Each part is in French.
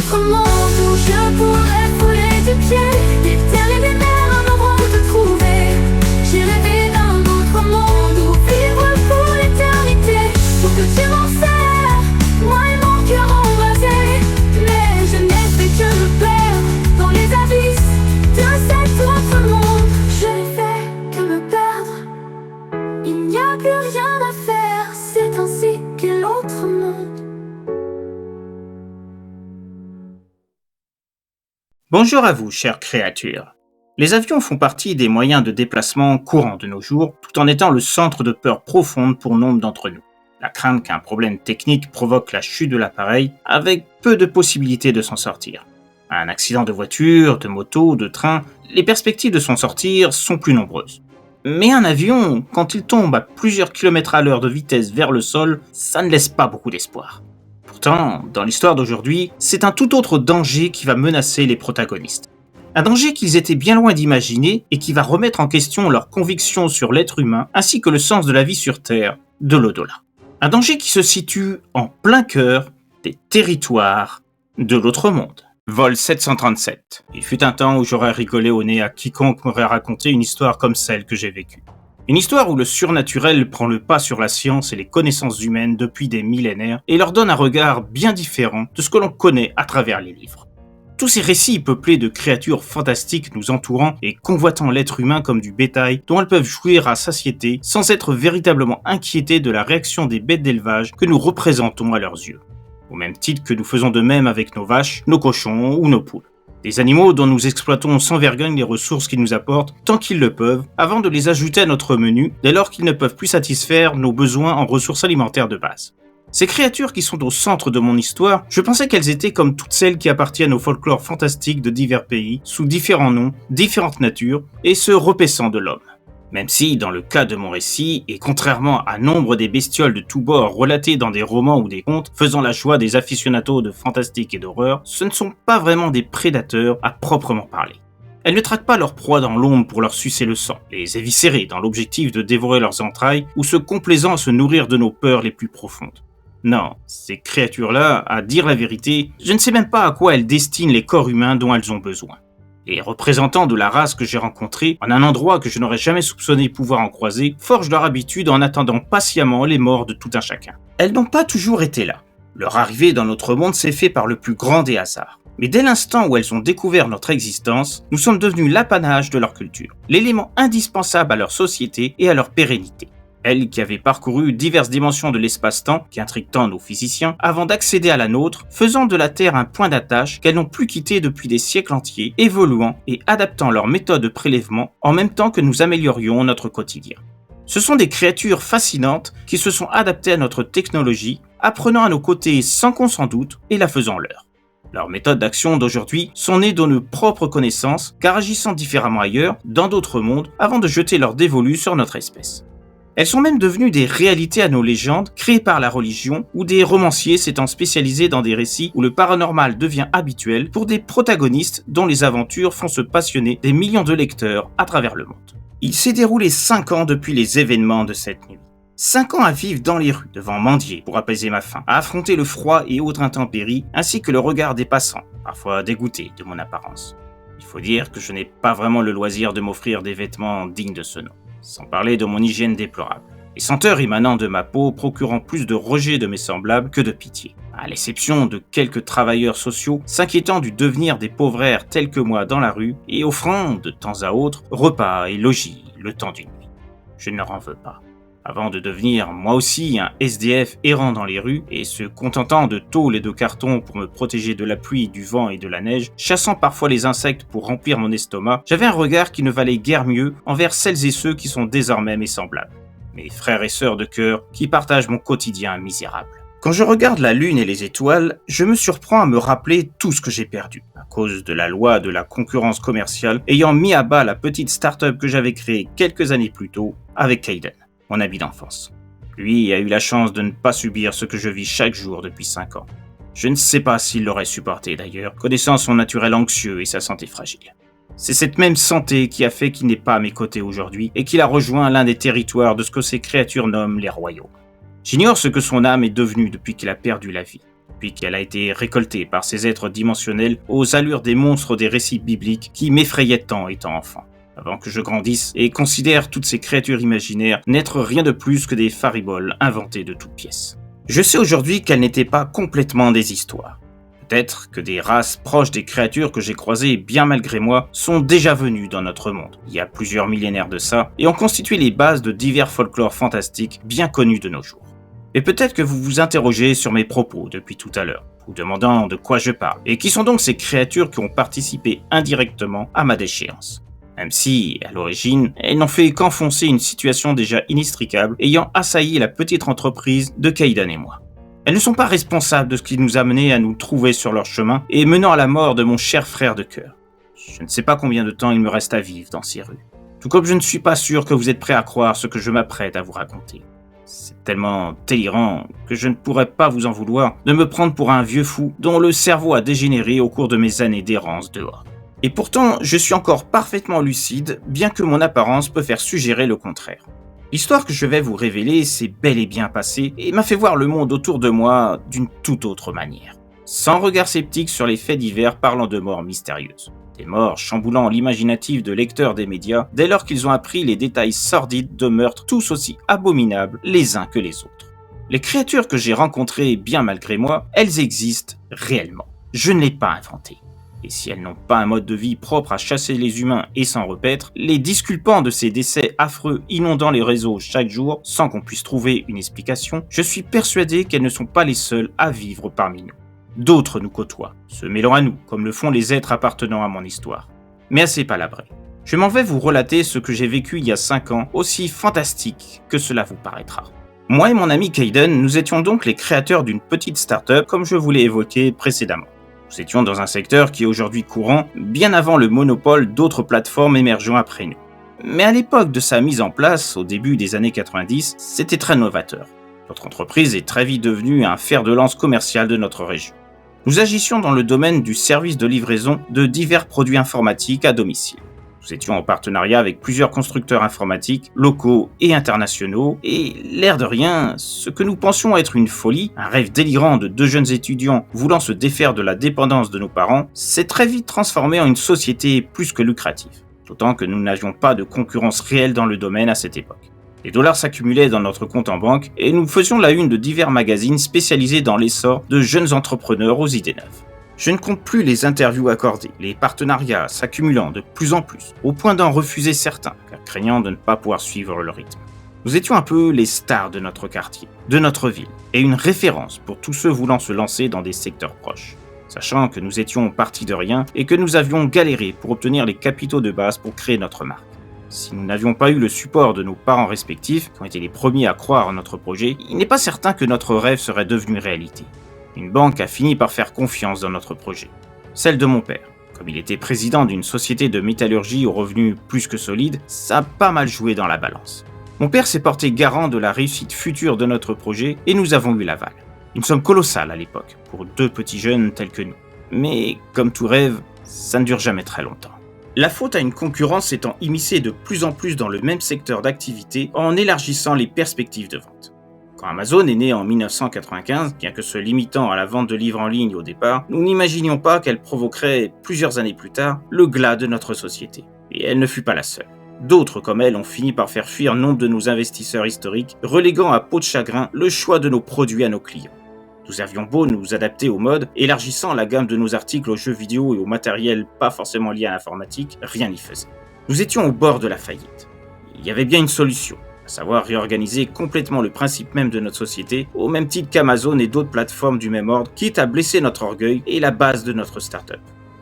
autre monde où je pourrais fouler du pied les terres et les mers, un endroit où te trouver. J'ai rêvé d'un autre monde où vivre pour l'éternité, pour que tu m'en sers, moi et mon cœur embrasé. Mais je n'ai fait que me perdre dans les abysses de cet autre monde. Je n'ai fait que me perdre, il n'y a plus rien à faire, c'est ainsi qu'est l'autre monde. Bonjour à vous, chères créatures. Les avions font partie des moyens de déplacement courants de nos jours, tout en étant le centre de peur profonde pour nombre d'entre nous. La crainte qu'un problème technique provoque la chute de l'appareil, avec peu de possibilités de s'en sortir. Un accident de voiture, de moto, de train, les perspectives de s'en sortir sont plus nombreuses. Mais un avion, quand il tombe à plusieurs kilomètres à l'heure de vitesse vers le sol, ça ne laisse pas beaucoup d'espoir. Pourtant, dans l'histoire d'aujourd'hui, c'est un tout autre danger qui va menacer les protagonistes. Un danger qu'ils étaient bien loin d'imaginer et qui va remettre en question leurs convictions sur l'être humain ainsi que le sens de la vie sur Terre, de l'au-delà. Un danger qui se situe en plein cœur des territoires de l'autre monde. Vol 737. Il fut un temps où j'aurais rigolé au nez à quiconque m'aurait raconté une histoire comme celle que j'ai vécue. Une histoire où le surnaturel prend le pas sur la science et les connaissances humaines depuis des millénaires et leur donne un regard bien différent de ce que l'on connaît à travers les livres. Tous ces récits peuplés de créatures fantastiques nous entourant et convoitant l'être humain comme du bétail dont elles peuvent jouir à satiété sans être véritablement inquiétées de la réaction des bêtes d'élevage que nous représentons à leurs yeux. Au même titre que nous faisons de même avec nos vaches, nos cochons ou nos poules. Des animaux dont nous exploitons sans vergogne les ressources qu'ils nous apportent tant qu'ils le peuvent, avant de les ajouter à notre menu dès lors qu'ils ne peuvent plus satisfaire nos besoins en ressources alimentaires de base. Ces créatures qui sont au centre de mon histoire, je pensais qu'elles étaient comme toutes celles qui appartiennent au folklore fantastique de divers pays, sous différents noms, différentes natures, et se repaissant de l'homme. Même si, dans le cas de mon récit, et contrairement à nombre des bestioles de tous bords relatées dans des romans ou des contes, faisant la joie des aficionados de fantastique et d'horreur, ce ne sont pas vraiment des prédateurs à proprement parler. Elles ne traquent pas leur proie dans l'ombre pour leur sucer le sang, les éviscérer dans l'objectif de dévorer leurs entrailles ou se complaisant à se nourrir de nos peurs les plus profondes. Non, ces créatures-là, à dire la vérité, je ne sais même pas à quoi elles destinent les corps humains dont elles ont besoin. Les représentants de la race que j'ai rencontrés, en un endroit que je n'aurais jamais soupçonné pouvoir en croiser, forgent leur habitude en attendant patiemment les morts de tout un chacun. Elles n'ont pas toujours été là. Leur arrivée dans notre monde s'est faite par le plus grand des hasards. Mais dès l'instant où elles ont découvert notre existence, nous sommes devenus l'apanage de leur culture, l'élément indispensable à leur société et à leur pérennité. Elles qui avaient parcouru diverses dimensions de l'espace-temps, qui intriguent tant nos physiciens, avant d'accéder à la nôtre, faisant de la Terre un point d'attache qu'elles n'ont plus quitté depuis des siècles entiers, évoluant et adaptant leurs méthodes de prélèvement en même temps que nous améliorions notre quotidien. Ce sont des créatures fascinantes qui se sont adaptées à notre technologie, apprenant à nos côtés sans qu'on s'en doute et la faisant leur. Leurs méthodes d'action d'aujourd'hui sont nées de nos propres connaissances, car agissant différemment ailleurs, dans d'autres mondes, avant de jeter leur dévolu sur notre espèce. Elles sont même devenues des réalités à nos légendes, créées par la religion, ou des romanciers s'étant spécialisés dans des récits où le paranormal devient habituel pour des protagonistes dont les aventures font se passionner des millions de lecteurs à travers le monde. Il s'est déroulé 5 ans depuis les événements de cette nuit. 5 ans à vivre dans les rues, devant mendier pour apaiser ma faim, à affronter le froid et autres intempéries, ainsi que le regard des passants, parfois dégoûtés de mon apparence. Il faut dire que je n'ai pas vraiment le loisir de m'offrir des vêtements dignes de ce nom. Sans parler de mon hygiène déplorable. Les senteurs émanant de ma peau procurant plus de rejet de mes semblables que de pitié. À l'exception de quelques travailleurs sociaux s'inquiétant du devenir des pauvres tels que moi dans la rue et offrant, de temps à autre, repas et logis le temps d'une nuit. Je ne leur en veux pas. Avant de devenir moi aussi un SDF errant dans les rues et se contentant de tôles et de cartons pour me protéger de la pluie, du vent et de la neige, chassant parfois les insectes pour remplir mon estomac, j'avais un regard qui ne valait guère mieux envers celles et ceux qui sont désormais mes semblables, mes frères et sœurs de cœur qui partagent mon quotidien misérable. Quand je regarde la lune et les étoiles, je me surprends à me rappeler tout ce que j'ai perdu, à cause de la loi de la concurrence commerciale ayant mis à bas la petite start-up que j'avais créée quelques années plus tôt avec Kaiden, mon ami d'enfance. Lui a eu la chance de ne pas subir ce que je vis chaque jour depuis 5 ans. Je ne sais pas s'il l'aurait supporté d'ailleurs, connaissant son naturel anxieux et sa santé fragile. C'est cette même santé qui a fait qu'il n'est pas à mes côtés aujourd'hui et qu'il a rejoint l'un des territoires de ce que ces créatures nomment les royaumes. J'ignore ce que son âme est devenue depuis qu'il a perdu la vie. puis qu'elle a été récoltée par ces êtres dimensionnels aux allures des monstres des récits bibliques qui m'effrayaient tant étant enfant, avant que je grandisse et considère toutes ces créatures imaginaires n'être rien de plus que des fariboles inventées de toutes pièces. Je sais aujourd'hui qu'elles n'étaient pas complètement des histoires. Peut-être que des races proches des créatures que j'ai croisées bien malgré moi sont déjà venues dans notre monde, il y a plusieurs millénaires de ça, et ont constitué les bases de divers folklores fantastiques bien connus de nos jours. Et peut-être que vous vous interrogez sur mes propos depuis tout à l'heure, vous demandant de quoi je parle, et qui sont donc ces créatures qui ont participé indirectement à ma déchéance. Même si, à l'origine, elles n'ont fait qu'enfoncer une situation déjà inextricable ayant assailli la petite entreprise de Kaidan et moi. Elles ne sont pas responsables de ce qui nous a menés à nous trouver sur leur chemin et menant à la mort de mon cher frère de cœur. Je ne sais pas combien de temps il me reste à vivre dans ces rues. Tout comme je ne suis pas sûr que vous êtes prêts à croire ce que je m'apprête à vous raconter. C'est tellement délirant que je ne pourrais pas vous en vouloir de me prendre pour un vieux fou dont le cerveau a dégénéré au cours de mes années d'errance dehors. Et pourtant, je suis encore parfaitement lucide, bien que mon apparence peut faire suggérer le contraire. L'histoire que je vais vous révéler s'est bel et bien passée et m'a fait voir le monde autour de moi d'une toute autre manière. Sans regard sceptique sur les faits divers parlant de morts mystérieuses. Des morts chamboulant l'imaginatif de lecteurs des médias dès lors qu'ils ont appris les détails sordides de meurtres tous aussi abominables les uns que les autres. Les créatures que j'ai rencontrées bien malgré moi, elles existent réellement. Je ne les ai pas inventées. Et si elles n'ont pas un mode de vie propre à chasser les humains et s'en repaître, les disculpant de ces décès affreux inondant les réseaux chaque jour sans qu'on puisse trouver une explication, je suis persuadé qu'elles ne sont pas les seules à vivre parmi nous. D'autres nous côtoient, se mêlant à nous, comme le font les êtres appartenant à mon histoire. Mais assez palabré. Je m'en vais vous relater ce que j'ai vécu il y a 5 ans, aussi fantastique que cela vous paraîtra. Moi et mon ami Kaidan, nous étions donc les créateurs d'une petite start-up comme je vous l'ai évoqué précédemment. Nous étions dans un secteur qui est aujourd'hui courant, bien avant le monopole d'autres plateformes émergeant après nous. Mais à l'époque de sa mise en place, au début des années 90, c'était très novateur. Notre entreprise est très vite devenue un fer de lance commercial de notre région. Nous agissions dans le domaine du service de livraison de divers produits informatiques à domicile. Nous étions en partenariat avec plusieurs constructeurs informatiques, locaux et internationaux, et l'air de rien, ce que nous pensions être une folie, un rêve délirant de 2 jeunes étudiants voulant se défaire de la dépendance de nos parents, s'est très vite transformé en une société plus que lucrative. D'autant que nous n'avions pas de concurrence réelle dans le domaine à cette époque. Les dollars s'accumulaient dans notre compte en banque, et nous faisions la une de divers magazines spécialisés dans l'essor de jeunes entrepreneurs aux idées neuves. Je ne compte plus les interviews accordées, les partenariats s'accumulant de plus en plus, au point d'en refuser certains, car craignant de ne pas pouvoir suivre le rythme. Nous étions un peu les stars de notre quartier, de notre ville, et une référence pour tous ceux voulant se lancer dans des secteurs proches. Sachant que nous étions partis de rien et que nous avions galéré pour obtenir les capitaux de base pour créer notre marque. Si nous n'avions pas eu le support de nos parents respectifs, qui ont été les premiers à croire en notre projet, il n'est pas certain que notre rêve serait devenu réalité. Une banque a fini par faire confiance dans notre projet. Celle de mon père. Comme il était président d'une société de métallurgie aux revenus plus que solides, ça a pas mal joué dans la balance. Mon père s'est porté garant de la réussite future de notre projet et nous avons eu l'aval. Une somme colossale à l'époque, pour 2 petits jeunes tels que nous. Mais, comme tout rêve, ça ne dure jamais très longtemps. La faute à une concurrence s'étant immiscée de plus en plus dans le même secteur d'activité en élargissant les perspectives de vente. Quand Amazon est née en 1995, bien que se limitant à la vente de livres en ligne au départ, nous n'imaginions pas qu'elle provoquerait, plusieurs années plus tard, le glas de notre société. Et elle ne fut pas la seule. D'autres comme elle ont fini par faire fuir nombre de nos investisseurs historiques, reléguant à peau de chagrin le choix de nos produits à nos clients. Nous avions beau nous adapter aux modes, élargissant la gamme de nos articles aux jeux vidéo et au matériel pas forcément lié à l'informatique, rien n'y faisait. Nous étions au bord de la faillite. Il y avait bien une solution, à savoir réorganiser complètement le principe même de notre société, au même titre qu'Amazon et d'autres plateformes du même ordre, quitte à blesser notre orgueil et la base de notre start-up.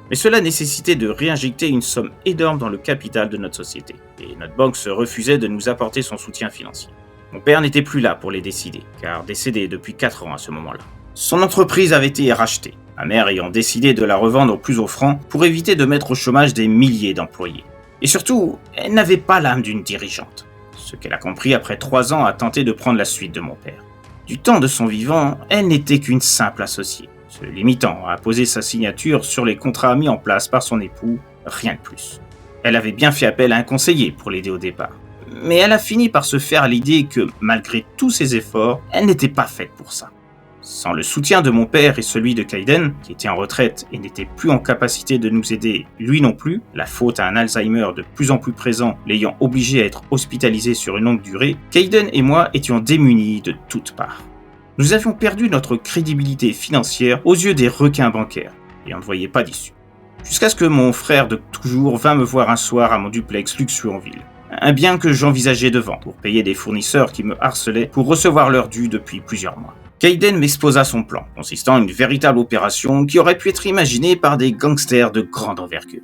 Mais cela nécessitait de réinjecter une somme énorme dans le capital de notre société, et notre banque se refusait de nous apporter son soutien financier. Mon père n'était plus là pour les décider, car décédé depuis 4 ans à ce moment-là. Son entreprise avait été rachetée, ma mère ayant décidé de la revendre au plus offrant pour éviter de mettre au chômage des milliers d'employés. Et surtout, elle n'avait pas l'âme d'une dirigeante. Ce qu'elle a compris après 3 ans à tenter de prendre la suite de mon père. Du temps de son vivant, elle n'était qu'une simple associée, se limitant à poser sa signature sur les contrats mis en place par son époux, rien de plus. Elle avait bien fait appel à un conseiller pour l'aider au départ. Mais elle a fini par se faire à l'idée que, malgré tous ses efforts, elle n'était pas faite pour ça. Sans le soutien de mon père et celui de Kayden, qui était en retraite et n'était plus en capacité de nous aider, lui non plus, la faute à un Alzheimer de plus en plus présent l'ayant obligé à être hospitalisé sur une longue durée, Kayden et moi étions démunis de toutes parts. Nous avions perdu notre crédibilité financière aux yeux des requins bancaires, et on ne voyait pas d'issue. Jusqu'à ce que mon frère de toujours vint me voir un soir à mon duplex luxueux en ville. Un bien que j'envisageais de vendre pour payer des fournisseurs qui me harcelaient pour recevoir leur dû depuis plusieurs mois. Kayden m'exposa son plan, consistant en une véritable opération qui aurait pu être imaginée par des gangsters de grande envergure,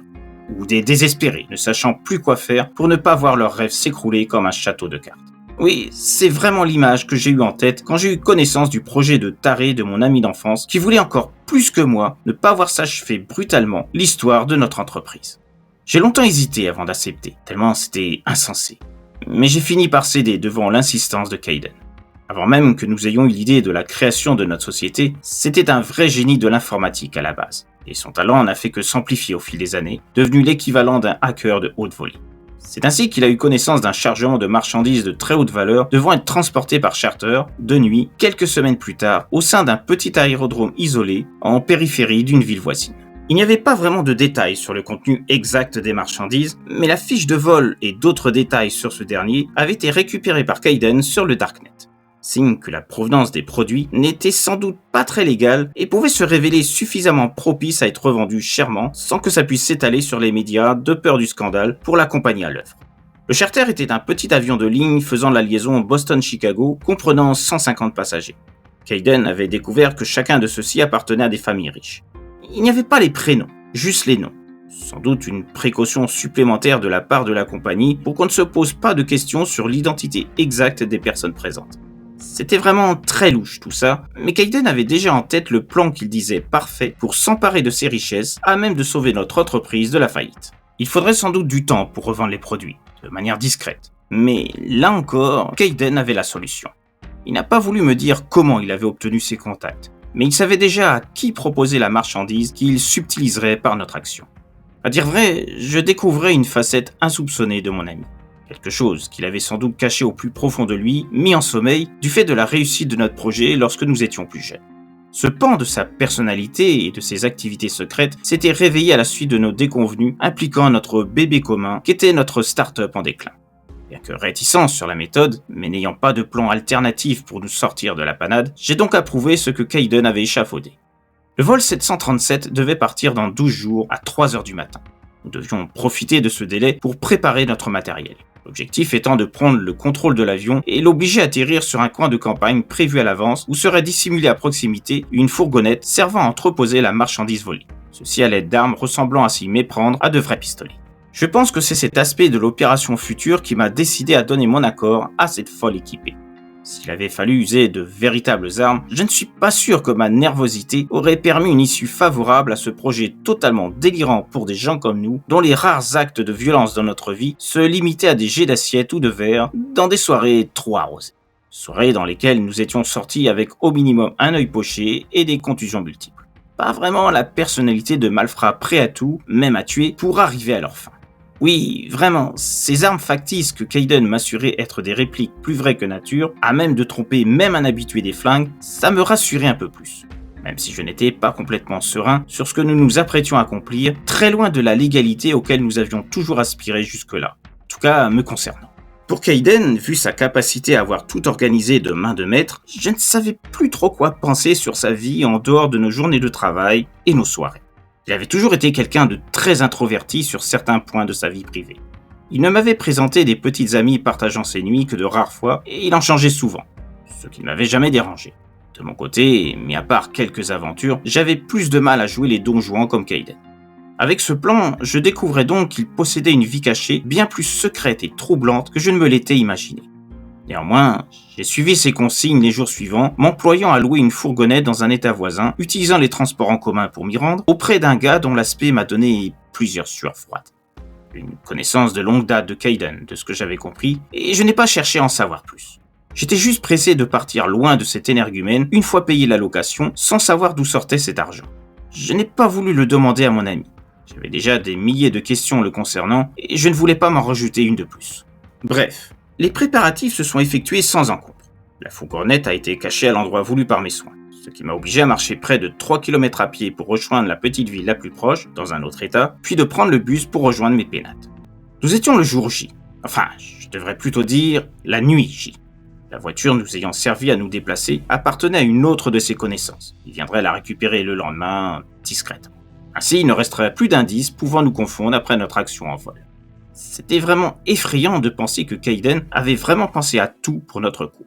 ou des désespérés ne sachant plus quoi faire pour ne pas voir leurs rêves s'écrouler comme un château de cartes. Oui, c'est vraiment l'image que j'ai eue en tête quand j'ai eu connaissance du projet de taré de mon ami d'enfance qui voulait encore plus que moi ne pas voir s'achever brutalement l'histoire de notre entreprise. J'ai longtemps hésité avant d'accepter, tellement c'était insensé. Mais j'ai fini par céder devant l'insistance de Kayden. Avant même que nous ayons eu l'idée de la création de notre société, c'était un vrai génie de l'informatique à la base. Et son talent n'a fait que s'amplifier au fil des années, devenu l'équivalent d'un hacker de haute volée. C'est ainsi qu'il a eu connaissance d'un chargement de marchandises de très haute valeur devant être transporté par charter, de nuit, quelques semaines plus tard, au sein d'un petit aérodrome isolé, en périphérie d'une ville voisine. Il n'y avait pas vraiment de détails sur le contenu exact des marchandises, mais la fiche de vol et d'autres détails sur ce dernier avaient été récupérés par Kayden sur le Darknet. Signe que la provenance des produits n'était sans doute pas très légale et pouvait se révéler suffisamment propice à être revendue chèrement sans que ça puisse s'étaler sur les médias de peur du scandale pour la compagnie à l'œuvre. Le charter était un petit avion de ligne faisant la liaison Boston-Chicago comprenant 150 passagers. Kayden avait découvert que chacun de ceux-ci appartenait à des familles riches. Il n'y avait pas les prénoms, juste les noms. Sans doute une précaution supplémentaire de la part de la compagnie pour qu'on ne se pose pas de questions sur l'identité exacte des personnes présentes. C'était vraiment très louche tout ça, mais Kayden avait déjà en tête le plan qu'il disait parfait pour s'emparer de ces richesses, à même de sauver notre entreprise de la faillite. Il faudrait sans doute du temps pour revendre les produits, de manière discrète. Mais là encore, Kayden avait la solution. Il n'a pas voulu me dire comment il avait obtenu ses contacts, mais il savait déjà à qui proposer la marchandise qu'il subtiliserait par notre action. À dire vrai, je découvrais une facette insoupçonnée de mon ami. Quelque chose qu'il avait sans doute caché au plus profond de lui, mis en sommeil, du fait de la réussite de notre projet lorsque nous étions plus jeunes. Ce pan de sa personnalité et de ses activités secrètes s'était réveillé à la suite de nos déconvenues impliquant notre bébé commun qu'était notre start-up en déclin. Bien que réticent sur la méthode, mais n'ayant pas de plan alternatif pour nous sortir de la panade, j'ai donc approuvé ce que Kayden avait échafaudé. Le vol 737 devait partir dans 12 jours à 3h du matin. Nous devions profiter de ce délai pour préparer notre matériel. L'objectif étant de prendre le contrôle de l'avion et l'obliger à atterrir sur un coin de campagne prévu à l'avance où serait dissimulée à proximité une fourgonnette servant à entreposer la marchandise volée. Ceci à l'aide d'armes ressemblant à s'y méprendre à de vrais pistolets. Je pense que c'est cet aspect de l'opération future qui m'a décidé à donner mon accord à cette folle équipée. S'il avait fallu user de véritables armes, je ne suis pas sûr que ma nervosité aurait permis une issue favorable à ce projet totalement délirant pour des gens comme nous, dont les rares actes de violence dans notre vie se limitaient à des jets d'assiettes ou de verre dans des soirées trop arrosées. Soirées dans lesquelles nous étions sortis avec au minimum un œil poché et des contusions multiples. Pas vraiment la personnalité de malfrats prêts à tout, même à tuer, pour arriver à leur fin. Oui, vraiment, ces armes factices que Kayden m'assurait être des répliques plus vraies que nature, à même de tromper même un habitué des flingues, ça me rassurait un peu plus. Même si je n'étais pas complètement serein sur ce que nous nous apprêtions à accomplir, très loin de la légalité auquel nous avions toujours aspiré jusque-là, en tout cas me concernant. Pour Kayden, vu sa capacité à avoir tout organisé de main de maître, je ne savais plus trop quoi penser sur sa vie en dehors de nos journées de travail et nos soirées. Il avait toujours été quelqu'un de très introverti sur certains points de sa vie privée. Il ne m'avait présenté des petites amies partageant ses nuits que de rares fois, et il en changeait souvent, ce qui ne m'avait jamais dérangé. De mon côté, mis à part quelques aventures, j'avais plus de mal à jouer les donjons comme Kayden. Avec ce plan, je découvrais donc qu'il possédait une vie cachée bien plus secrète et troublante que je ne me l'étais imaginé. Néanmoins, j'ai suivi ses consignes les jours suivants, m'employant à louer une fourgonnette dans un état voisin, utilisant les transports en commun pour m'y rendre, auprès d'un gars dont l'aspect m'a donné plusieurs sueurs froides. Une connaissance de longue date de Kayden, de ce que j'avais compris, et je n'ai pas cherché à en savoir plus. J'étais juste pressé de partir loin de cet énergumène une fois payé la location, sans savoir d'où sortait cet argent. Je n'ai pas voulu le demander à mon ami. J'avais déjà des milliers de questions le concernant, et je ne voulais pas m'en rajouter une de plus. Bref. Les préparatifs se sont effectués sans encombre. La fourgonnette a été cachée à l'endroit voulu par mes soins. ce qui m'a obligé à marcher près de 3 km à pied pour rejoindre la petite ville la plus proche, dans un autre état, puis de prendre le bus pour rejoindre mes pénates. Nous étions le jour J. Enfin, je devrais plutôt dire la nuit J. La voiture nous ayant servi à nous déplacer appartenait à une autre de ses connaissances. Il viendrait la récupérer le lendemain, discrètement. Ainsi, il ne resterait plus d'indices pouvant nous confondre après notre action en vol. C'était vraiment effrayant de penser que Kayden avait vraiment pensé à tout pour notre coup.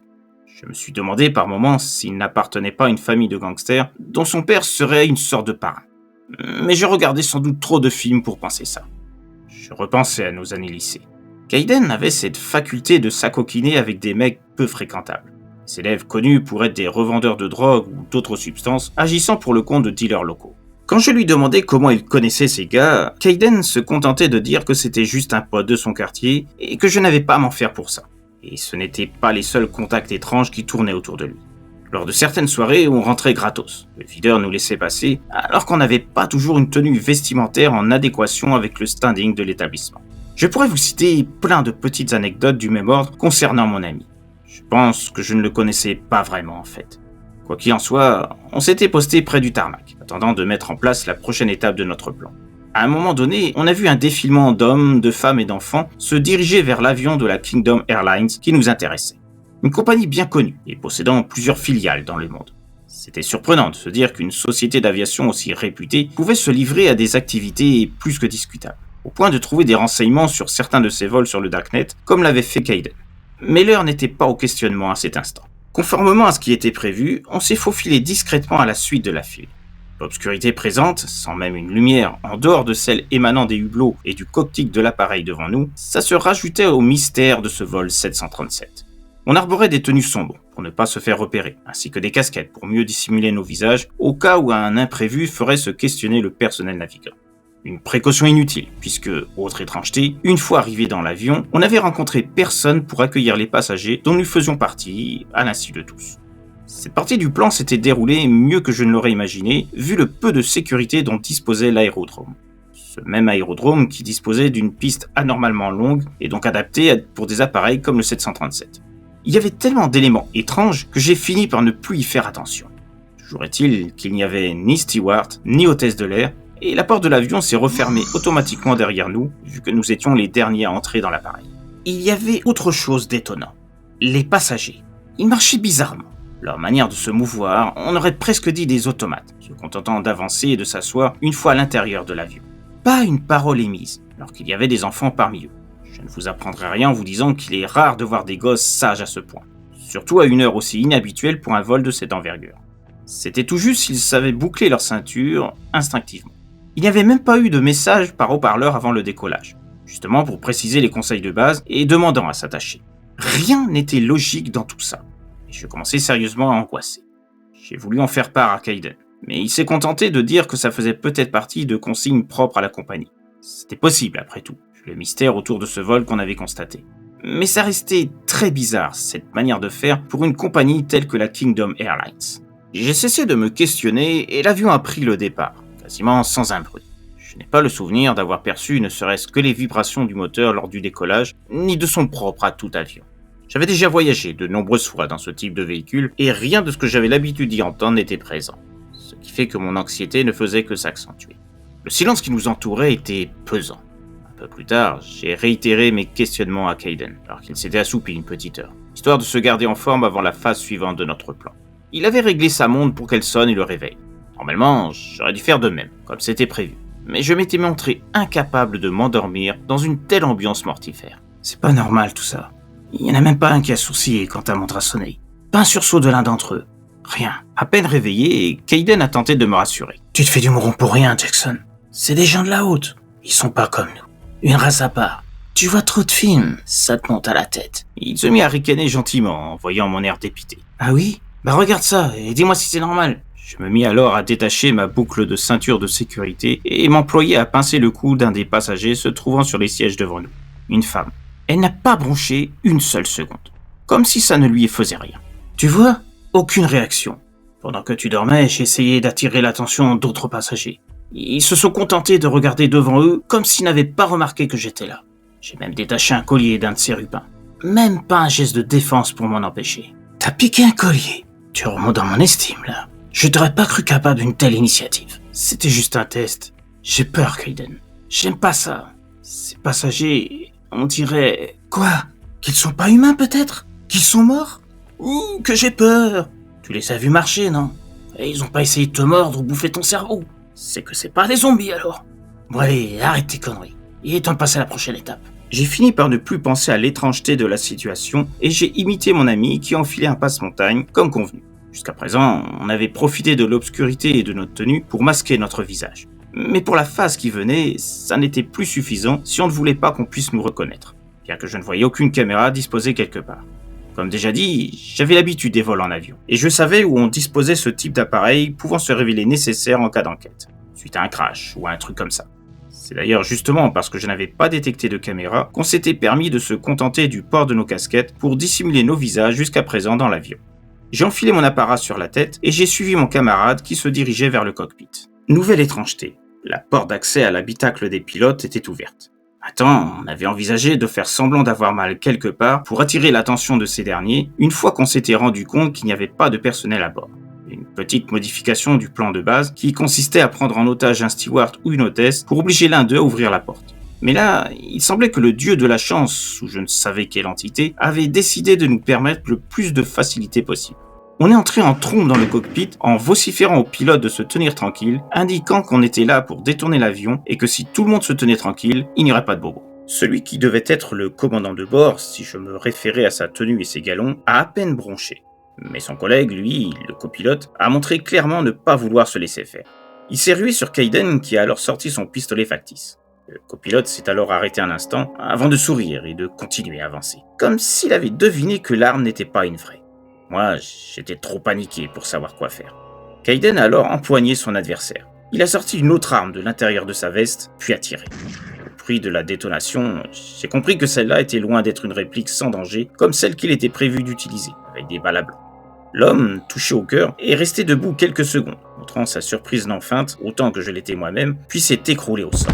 Je me suis demandé par moments s'il n'appartenait pas à une famille de gangsters dont son père serait une sorte de parrain. Mais je regardais sans doute trop de films pour penser ça. Je repensais à nos années lycée. Kayden avait cette faculté de s'acoquiner avec des mecs peu fréquentables. Ces élèves connus pour être des revendeurs de drogue ou d'autres substances agissant pour le compte de dealers locaux. Quand je lui demandais comment il connaissait ces gars, Kayden se contentait de dire que c'était juste un pote de son quartier et que je n'avais pas à m'en faire pour ça. Et ce n'étaient pas les seuls contacts étranges qui tournaient autour de lui. Lors de certaines soirées, on rentrait gratos. Le videur nous laissait passer alors qu'on n'avait pas toujours une tenue vestimentaire en adéquation avec le standing de l'établissement. Je pourrais vous citer plein de petites anecdotes du même ordre concernant mon ami. Je pense que je ne le connaissais pas vraiment en fait. Quoi qu'il en soit, on s'était posté près du tarmac, attendant de mettre en place la prochaine étape de notre plan. À un moment donné, on a vu un défilement d'hommes, de femmes et d'enfants se diriger vers l'avion de la Kingdom Airlines qui nous intéressait. Une compagnie bien connue et possédant plusieurs filiales dans le monde. C'était surprenant de se dire qu'une société d'aviation aussi réputée pouvait se livrer à des activités plus que discutables, au point de trouver des renseignements sur certains de ses vols sur le Darknet, comme l'avait fait Kayden. Mais l'heure n'était pas au questionnement à cet instant. Conformément à ce qui était prévu, on s'est faufilé discrètement à la suite de la file. L'obscurité présente, sans même une lumière, en dehors de celle émanant des hublots et du cockpit de l'appareil devant nous, ça se rajoutait au mystère de ce vol 737. On arborait des tenues sombres pour ne pas se faire repérer, ainsi que des casquettes pour mieux dissimuler nos visages, au cas où un imprévu ferait se questionner le personnel navigant. Une précaution inutile, puisque, autre étrangeté, une fois arrivés dans l'avion, on n'avait rencontré personne pour accueillir les passagers dont nous faisions partie, à l'insu de tous. Cette partie du plan s'était déroulée mieux que je ne l'aurais imaginé, vu le peu de sécurité dont disposait l'aérodrome. Ce même aérodrome qui disposait d'une piste anormalement longue et donc adaptée pour des appareils comme le 737. Il y avait tellement d'éléments étranges que j'ai fini par ne plus y faire attention. Toujours est-il qu'il n'y avait ni steward, ni hôtesse de l'air, et la porte de l'avion s'est refermée automatiquement derrière nous, vu que nous étions les derniers à entrer dans l'appareil. Il y avait autre chose d'étonnant. Les passagers. Ils marchaient bizarrement. Leur manière de se mouvoir, on aurait presque dit des automates, se contentant d'avancer et de s'asseoir une fois à l'intérieur de l'avion. Pas une parole émise, alors qu'il y avait des enfants parmi eux. Je ne vous apprendrai rien en vous disant qu'il est rare de voir des gosses sages à ce point, surtout à une heure aussi inhabituelle pour un vol de cette envergure. C'était tout juste s'ils savaient boucler leur ceinture instinctivement. Il n'y avait même pas eu de message par haut-parleur avant le décollage, justement pour préciser les conseils de base et demandant à s'attacher. Rien n'était logique dans tout ça, et je commençais sérieusement à angoisser. J'ai voulu en faire part à Kayden, mais il s'est contenté de dire que ça faisait peut-être partie de consignes propres à la compagnie. C'était possible après tout, vu le mystère autour de ce vol qu'on avait constaté. Mais ça restait très bizarre, cette manière de faire pour une compagnie telle que la Kingdom Airlines. J'ai cessé de me questionner et l'avion a pris le départ, quasiment sans un bruit. Je n'ai pas le souvenir d'avoir perçu ne serait-ce que les vibrations du moteur lors du décollage, ni de son propre à tout avion. J'avais déjà voyagé de nombreuses fois dans ce type de véhicule et rien de ce que j'avais l'habitude d'y entendre n'était présent, ce qui fait que mon anxiété ne faisait que s'accentuer. Le silence qui nous entourait était pesant. Un peu plus tard, j'ai réitéré mes questionnements à Kayden, alors qu'il s'était assoupi une petite heure, histoire de se garder en forme avant la phase suivante de notre plan. Il avait réglé sa montre pour qu'elle sonne et le réveille. Normalement, j'aurais dû faire de même, comme c'était prévu. Mais je m'étais montré incapable de m'endormir dans une telle ambiance mortifère. C'est pas normal tout ça. Il n'y en a même pas un qui a sourcillé quand ta montre a sonné. Pas un sursaut de l'un d'entre eux. Rien. À peine réveillé, Kayden a tenté de me rassurer. Tu te fais du mouron pour rien, Jackson. C'est des gens de la haute. Ils sont pas comme nous. Une race à part. Tu vois trop de films, ça te monte à la tête. Il se mit à ricaner gentiment en voyant mon air dépité. Ah oui ? Bah regarde ça et dis-moi si c'est normal. Je me mis alors à détacher ma boucle de ceinture de sécurité et m'employai à pincer le cou d'un des passagers se trouvant sur les sièges devant nous. Une femme. Elle n'a pas bronché une seule seconde. Comme si ça ne lui faisait rien. Tu vois ? Aucune réaction. Pendant que tu dormais, j'ai essayé d'attirer l'attention d'autres passagers. Ils se sont contentés de regarder devant eux comme s'ils n'avaient pas remarqué que j'étais là. J'ai même détaché un collier d'un de ces rubans. Même pas un geste de défense pour m'en empêcher. T'as piqué un collier ? Tu remontes dans mon estime, là. Je t'aurais pas cru capable d'une telle initiative. C'était juste un test. J'ai peur, Kayden. J'aime pas ça. Ces passagers, on dirait... Quoi? Qu'ils sont pas humains, peut-être? Qu'ils sont morts? Ou que j'ai peur? Tu les as vus marcher, non? Et ils ont pas essayé de te mordre ou bouffer ton cerveau. C'est que c'est pas des zombies, alors. Bon allez, arrête tes conneries. Il est temps de passer à la prochaine étape. J'ai fini par ne plus penser à l'étrangeté de la situation et j'ai imité mon ami qui enfilait un passe-montagne comme convenu. Jusqu'à présent, on avait profité de l'obscurité et de notre tenue pour masquer notre visage. Mais pour la phase qui venait, ça n'était plus suffisant si on ne voulait pas qu'on puisse nous reconnaître, bien que je ne voyais aucune caméra disposée quelque part. Comme déjà dit, j'avais l'habitude des vols en avion, et je savais où on disposait ce type d'appareil pouvant se révéler nécessaire en cas d'enquête, suite à un crash ou à un truc comme ça. C'est d'ailleurs justement parce que je n'avais pas détecté de caméra qu'on s'était permis de se contenter du port de nos casquettes pour dissimuler nos visages jusqu'à présent dans l'avion. J'ai enfilé mon apparat sur la tête et j'ai suivi mon camarade qui se dirigeait vers le cockpit. Nouvelle étrangeté, la porte d'accès à l'habitacle des pilotes était ouverte. Attends, on avait envisagé de faire semblant d'avoir mal quelque part pour attirer l'attention de ces derniers une fois qu'on s'était rendu compte qu'il n'y avait pas de personnel à bord. Une petite modification du plan de base qui consistait à prendre en otage un steward ou une hôtesse pour obliger l'un d'eux à ouvrir la porte. Mais là, il semblait que le dieu de la chance, ou je ne savais quelle entité, avait décidé de nous permettre le plus de facilité possible. On est entré en trombe dans le cockpit en vociférant au pilote de se tenir tranquille, indiquant qu'on était là pour détourner l'avion et que si tout le monde se tenait tranquille, il n'y aurait pas de bobo. Celui qui devait être le commandant de bord, si je me référais à sa tenue et ses galons, a à peine bronché. Mais son collègue, lui, le copilote, a montré clairement ne pas vouloir se laisser faire. Il s'est rué sur Kayden qui a alors sorti son pistolet factice. Le copilote s'est alors arrêté un instant avant de sourire et de continuer à avancer, comme s'il avait deviné que l'arme n'était pas une vraie. Moi, j'étais trop paniqué pour savoir quoi faire. Kayden a alors empoigné son adversaire. Il a sorti une autre arme de l'intérieur de sa veste, puis a tiré. Au prix de la détonation, j'ai compris que celle-là était loin d'être une réplique sans danger, comme celle qu'il était prévu d'utiliser, avec des balles à blanc. L'homme, touché au cœur, est resté debout quelques secondes, montrant sa surprise non feinte, autant que je l'étais moi-même, puis s'est écroulé au sol.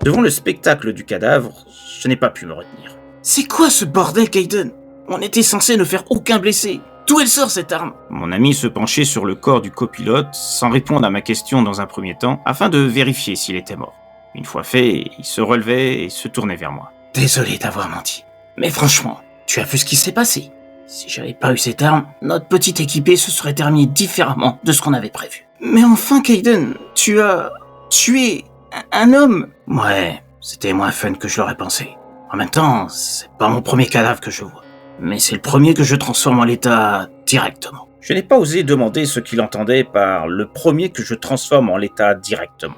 Devant le spectacle du cadavre, je n'ai pas pu me retenir. « C'est quoi ce bordel, Kayden? On était censé ne faire aucun blessé. D'où elle sort cette arme ?» Mon ami se penchait sur le corps du copilote, sans répondre à ma question dans un premier temps, afin de vérifier s'il était mort. Une fois fait, il se relevait et se tournait vers moi. « Désolé d'avoir menti, mais franchement, tu as vu ce qui s'est passé. Si j'avais pas eu cette arme, notre petit équipé se serait terminé différemment de ce qu'on avait prévu. »« Mais enfin, Kayden, tu as tué un homme ?» ?»« Ouais, c'était moins fun que je l'aurais pensé. En même temps, c'est pas mon premier cadavre que je vois. Mais c'est le premier que je transforme en l'état directement. » Je n'ai pas osé demander ce qu'il entendait par le premier que je transforme en l'état directement.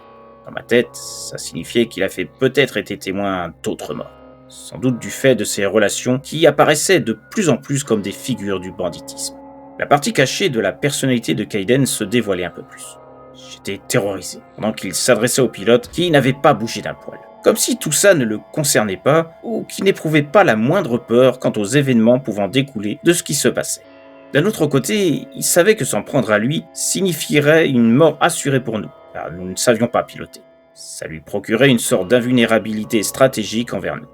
Dans ma tête, ça signifiait qu'il avait peut-être été témoin d'autres morts. Sans doute du fait de ces relations qui apparaissaient de plus en plus comme des figures du banditisme. La partie cachée de la personnalité de Kayden se dévoilait un peu plus. J'étais terrorisé pendant qu'il s'adressait au pilote qui n'avait pas bougé d'un poil. Comme si tout ça ne le concernait pas ou qu'il n'éprouvait pas la moindre peur quant aux événements pouvant découler de ce qui se passait. D'un autre côté, il savait que s'en prendre à lui signifierait une mort assurée pour nous, car nous ne savions pas piloter. Ça lui procurait une sorte d'invulnérabilité stratégique envers nous.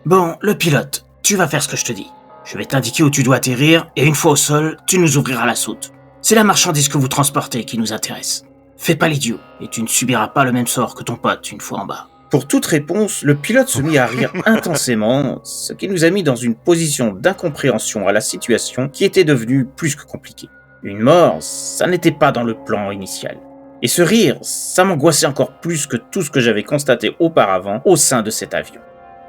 Bon, le pilote, tu vas faire ce que je te dis. Je vais t'indiquer où tu dois atterrir, et une fois au sol, tu nous ouvriras la soute. C'est la marchandise que vous transportez qui nous intéresse. Fais pas l'idiot, et tu ne subiras pas le même sort que ton pote une fois en bas. Pour toute réponse, le pilote se mit à rire intensément, ce qui nous a mis dans une position d'incompréhension à la situation qui était devenue plus que compliquée. Une mort, ça n'était pas dans le plan initial. Et ce rire, ça m'angoissait encore plus que tout ce que j'avais constaté auparavant au sein de cet avion.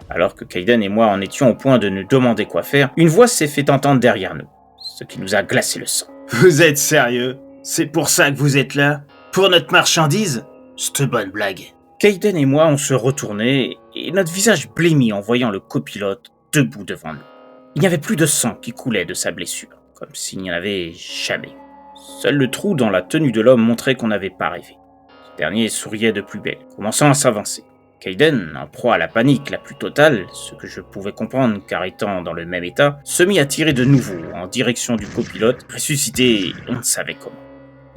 Alors que Kayden et moi en étions au point de nous demander quoi faire, une voix s'est fait entendre derrière nous, ce qui nous a glacé le sang. « Vous êtes sérieux? C'est pour ça que vous êtes là? Pour notre marchandise? Cette bonne blague. » Kayden et moi on se retournait et notre visage blêmi en voyant le copilote debout devant nous. Il n'y avait plus de sang qui coulait de sa blessure, comme s'il n'y en avait jamais. Seul le trou dans la tenue de l'homme montrait qu'on n'avait pas rêvé. Ce dernier souriait de plus belle, commençant à s'avancer. Kayden, en proie à la panique la plus totale, ce que je pouvais comprendre car étant dans le même état, se mit à tirer de nouveau en direction du copilote, ressuscité on ne savait comment.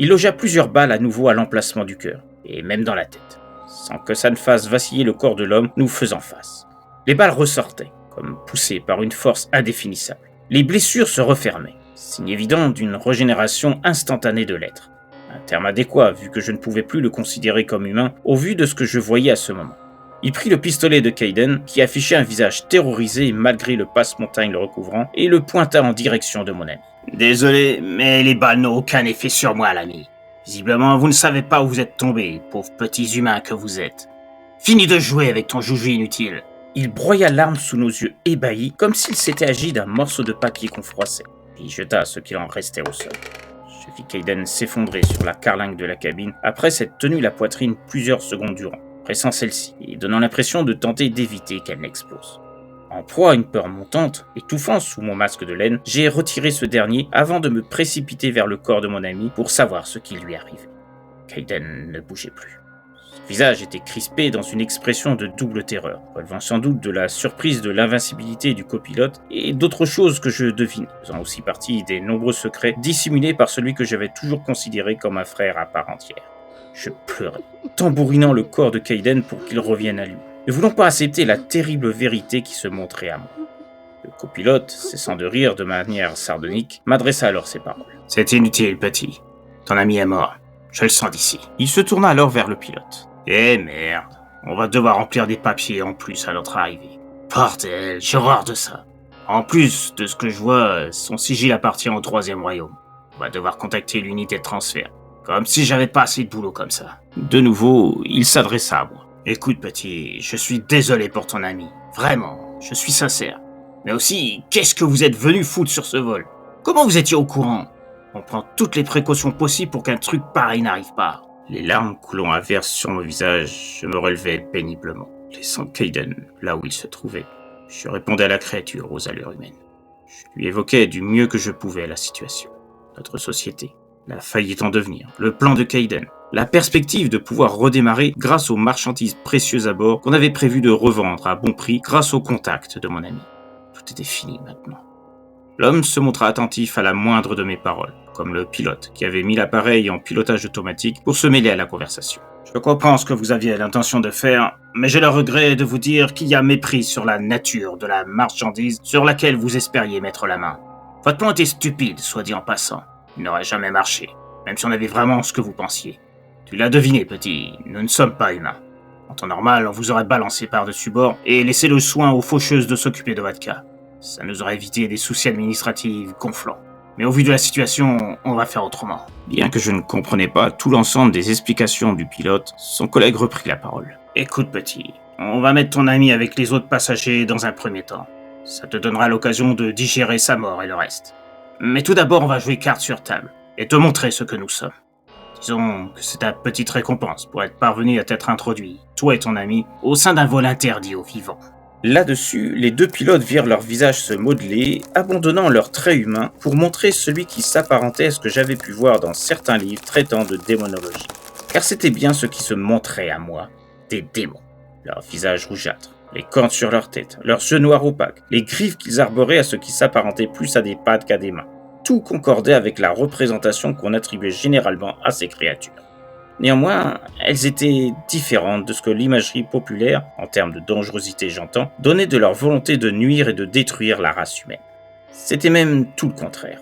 Il logea plusieurs balles à nouveau à l'emplacement du cœur, et même dans la tête, sans que ça ne fasse vaciller le corps de l'homme nous faisant face. Les balles ressortaient, comme poussées par une force indéfinissable. Les blessures se refermaient, signe évident d'une régénération instantanée de l'être. Un terme adéquat, vu que je ne pouvais plus le considérer comme humain, au vu de ce que je voyais à ce moment. Il prit le pistolet de Kayden, qui affichait un visage terrorisé malgré le passe-montagne le recouvrant, et le pointa en direction de mon ami. « Désolé, mais les balles n'ont aucun effet sur moi, l'ami. Visiblement, vous ne savez pas où vous êtes tombés, pauvres petits humains que vous êtes. Fini de jouer avec ton joujou inutile. » Il broya l'arme sous nos yeux ébahis, comme s'il s'était agi d'un morceau de papier qu'on froissait, puis jeta ce qu'il en restait au sol. Je vis Kayden s'effondrer sur la carlingue de la cabine après s'être tenu la poitrine plusieurs secondes durant, pressant celle-ci et donnant l'impression de tenter d'éviter qu'elle n'explose. En proie à une peur montante, étouffant sous mon masque de laine, j'ai retiré ce dernier avant de me précipiter vers le corps de mon ami pour savoir ce qui lui arrivait. Kayden ne bougeait plus. Son visage était crispé dans une expression de double terreur, relevant sans doute de la surprise de l'invincibilité du copilote et d'autres choses que je devine, faisant aussi partie des nombreux secrets dissimulés par celui que j'avais toujours considéré comme un frère à part entière. Je pleurais, tambourinant le corps de Kayden pour qu'il revienne à lui, ne voulant pas accepter la terrible vérité qui se montrait à moi. Le copilote, cessant de rire de manière sardonique, m'adressa alors ces paroles. « C'est inutile, petit. Ton ami est mort. Je le sens d'ici. » Il se tourna alors vers le pilote. « Eh merde, on va devoir remplir des papiers en plus à notre arrivée. Bordel, j'ai horreur de ça. En plus de ce que je vois, son sigil appartient au 3e royaume. On va devoir contacter l'unité de transfert. Comme si j'avais pas assez de boulot comme ça. » De nouveau, il s'adressa à moi. « Écoute petit, je suis désolé pour ton ami. Vraiment, je suis sincère. Mais aussi, qu'est-ce que vous êtes venu foutre sur ce vol? Comment vous étiez au courant? On prend toutes les précautions possibles pour qu'un truc pareil n'arrive pas. » Les larmes coulant à verse sur mon visage, je me relevais péniblement, laissant Kayden là où il se trouvait. Je répondais à la créature aux allures humaines. Je lui évoquais du mieux que je pouvais la situation, notre société, la faillite en devenir, le plan de Kayden, la perspective de pouvoir redémarrer grâce aux marchandises précieuses à bord qu'on avait prévu de revendre à bon prix grâce au contact de mon ami. Tout était fini maintenant. L'homme se montra attentif à la moindre de mes paroles, comme le pilote qui avait mis l'appareil en pilotage automatique pour se mêler à la conversation. Je comprends ce que vous aviez l'intention de faire, mais j'ai le regret de vous dire qu'il y a mépris sur la nature de la marchandise sur laquelle vous espériez mettre la main. Votre plan était stupide, soit dit en passant. Il n'aurait jamais marché, même si on avait vraiment ce que vous pensiez. Tu l'as deviné, petit, nous ne sommes pas humains. En temps normal, on vous aurait balancé par-dessus bord et laissé le soin aux faucheuses de s'occuper de votre cas. Ça nous aurait évité des soucis administratifs gonflants. Mais au vu de la situation, on va faire autrement. Bien que je ne comprenais pas tout l'ensemble des explications du pilote, son collègue reprit la parole. Écoute petit, on va mettre ton ami avec les autres passagers dans un premier temps. Ça te donnera l'occasion de digérer sa mort et le reste. Mais tout d'abord, on va jouer carte sur table et te montrer ce que nous sommes. Disons que c'est ta petite récompense pour être parvenu à t'être introduit, toi et ton ami, au sein d'un vol interdit aux vivants. Là-dessus, les deux pilotes virent leur visage se modeler, abandonnant leurs traits humains pour montrer celui qui s'apparentait à ce que j'avais pu voir dans certains livres traitant de démonologie. Car c'était bien ce qui se montrait à moi, des démons. Leur visage rougeâtre, les cornes sur leur tête, leurs yeux noirs opaques, les griffes qu'ils arboraient à ce qui s'apparentait plus à des pattes qu'à des mains. Tout concordait avec la représentation qu'on attribuait généralement à ces créatures. Néanmoins, elles étaient différentes de ce que l'imagerie populaire, en termes de dangerosité j'entends, donnait de leur volonté de nuire et de détruire la race humaine. C'était même tout le contraire.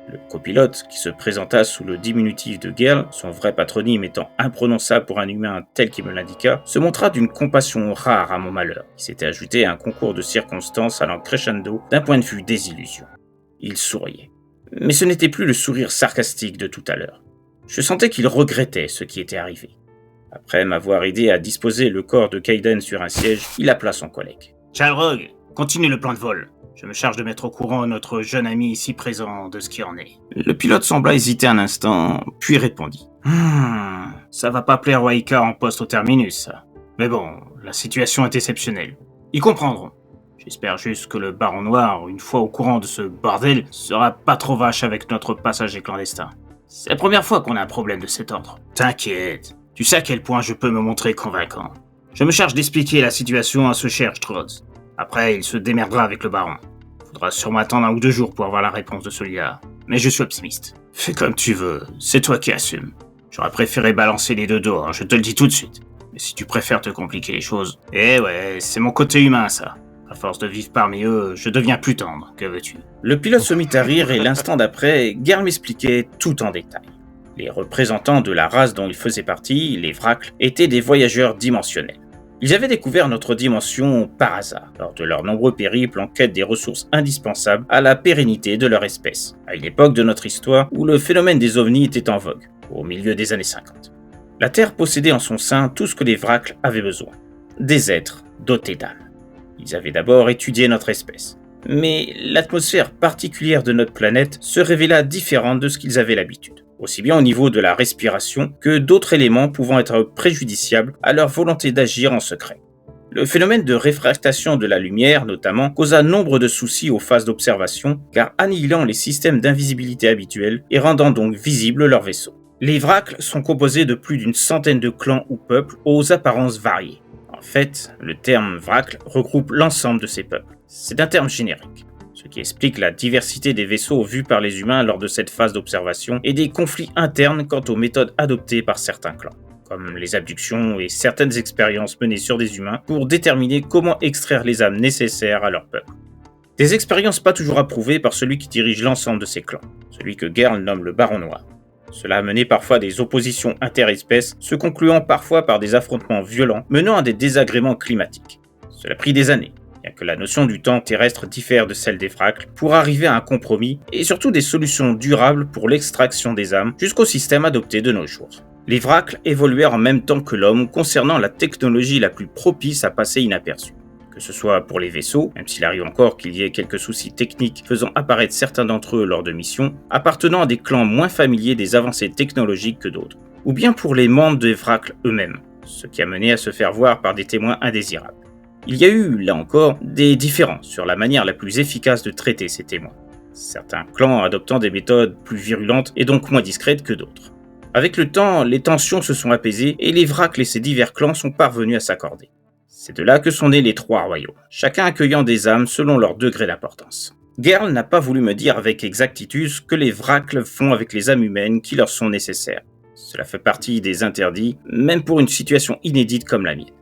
Le copilote, qui se présenta sous le diminutif de Girl, son vrai patronyme étant imprononçable pour un humain tel qu'il me l'indiqua, se montra d'une compassion rare à mon malheur, qui s'était ajouté à un concours de circonstances allant crescendo d'un point de vue désillusion. Il souriait. Mais ce n'était plus le sourire sarcastique de tout à l'heure. Je sentais qu'il regrettait ce qui était arrivé. Après m'avoir aidé à disposer le corps de Kayden sur un siège, il appela son collègue. « Chalrog, continue le plan de vol. Je me charge de mettre au courant notre jeune ami ici présent de ce qui en est. » Le pilote sembla hésiter un instant, puis répondit. « Ça va pas plaire aux Aïka en poste au terminus, ça. Mais bon, la situation est exceptionnelle. Ils comprendront. J'espère juste que le Baron Noir, une fois au courant de ce bordel, sera pas trop vache avec notre passager clandestin. C'est la première fois qu'on a un problème de cet ordre. T'inquiète, tu sais à quel point je peux me montrer convaincant. Je me charge d'expliquer la situation à ce cher Strauss. Après, il se démerdera avec le baron. Faudra sûrement attendre 1 ou 2 jours pour avoir la réponse de celui-là. Mais je suis optimiste. Fais comme tu veux, c'est toi qui assumes. J'aurais préféré balancer les deux dehors, je te le dis tout de suite. Mais si tu préfères te compliquer les choses... Eh ouais, c'est mon côté humain, ça. À force de vivre parmi eux, je deviens plus tendre, que veux-tu ? Le pilote se mit à rire et l'instant d'après, Girl m'expliquait tout en détail. Les représentants de la race dont ils faisaient partie, les Vracles, étaient des voyageurs dimensionnels. Ils avaient découvert notre dimension par hasard, lors de leurs nombreux périples en quête des ressources indispensables à la pérennité de leur espèce, à une époque de notre histoire où le phénomène des ovnis était en vogue, au milieu des années 50. La Terre possédait en son sein tout ce que les Vracles avaient besoin, des êtres dotés d'âme. Ils avaient d'abord étudié notre espèce, mais l'atmosphère particulière de notre planète se révéla différente de ce qu'ils avaient l'habitude, aussi bien au niveau de la respiration que d'autres éléments pouvant être préjudiciables à leur volonté d'agir en secret. Le phénomène de réfractation de la lumière, notamment, causa nombre de soucis aux phases d'observation, car annihilant les systèmes d'invisibilité habituels et rendant donc visibles leurs vaisseaux. Les Vracles sont composés de plus d'une centaine de clans ou peuples aux apparences variées. En fait, le terme Vracle regroupe l'ensemble de ces peuples. C'est un terme générique, ce qui explique la diversité des vaisseaux vus par les humains lors de cette phase d'observation et des conflits internes quant aux méthodes adoptées par certains clans, comme les abductions et certaines expériences menées sur des humains pour déterminer comment extraire les âmes nécessaires à leur peuple. Des expériences pas toujours approuvées par celui qui dirige l'ensemble de ces clans, celui que Gerl nomme le Baron Noir. Cela a mené parfois à des oppositions interespèces, se concluant parfois par des affrontements violents menant à des désagréments climatiques. Cela a pris des années, bien que la notion du temps terrestre diffère de celle des Vracles, pour arriver à un compromis et surtout des solutions durables pour l'extraction des âmes jusqu'au système adopté de nos jours. Les Vracles évoluèrent en même temps que l'homme concernant la technologie la plus propice à passer inaperçue. Que ce soit pour les vaisseaux, même s'il arrive encore qu'il y ait quelques soucis techniques faisant apparaître certains d'entre eux lors de missions, appartenant à des clans moins familiers des avancées technologiques que d'autres, ou bien pour les membres des Vracles eux-mêmes, ce qui a mené à se faire voir par des témoins indésirables. Il y a eu, là encore, des différences sur la manière la plus efficace de traiter ces témoins, certains clans adoptant des méthodes plus virulentes et donc moins discrètes que d'autres. Avec le temps, les tensions se sont apaisées et les Vracles et ces divers clans sont parvenus à s'accorder. C'est de là que sont nés les 3 royaumes, chacun accueillant des âmes selon leur degré d'importance. Gerl n'a pas voulu me dire avec exactitude ce que les Vracles font avec les âmes humaines qui leur sont nécessaires. Cela fait partie des interdits, même pour une situation inédite comme la mienne.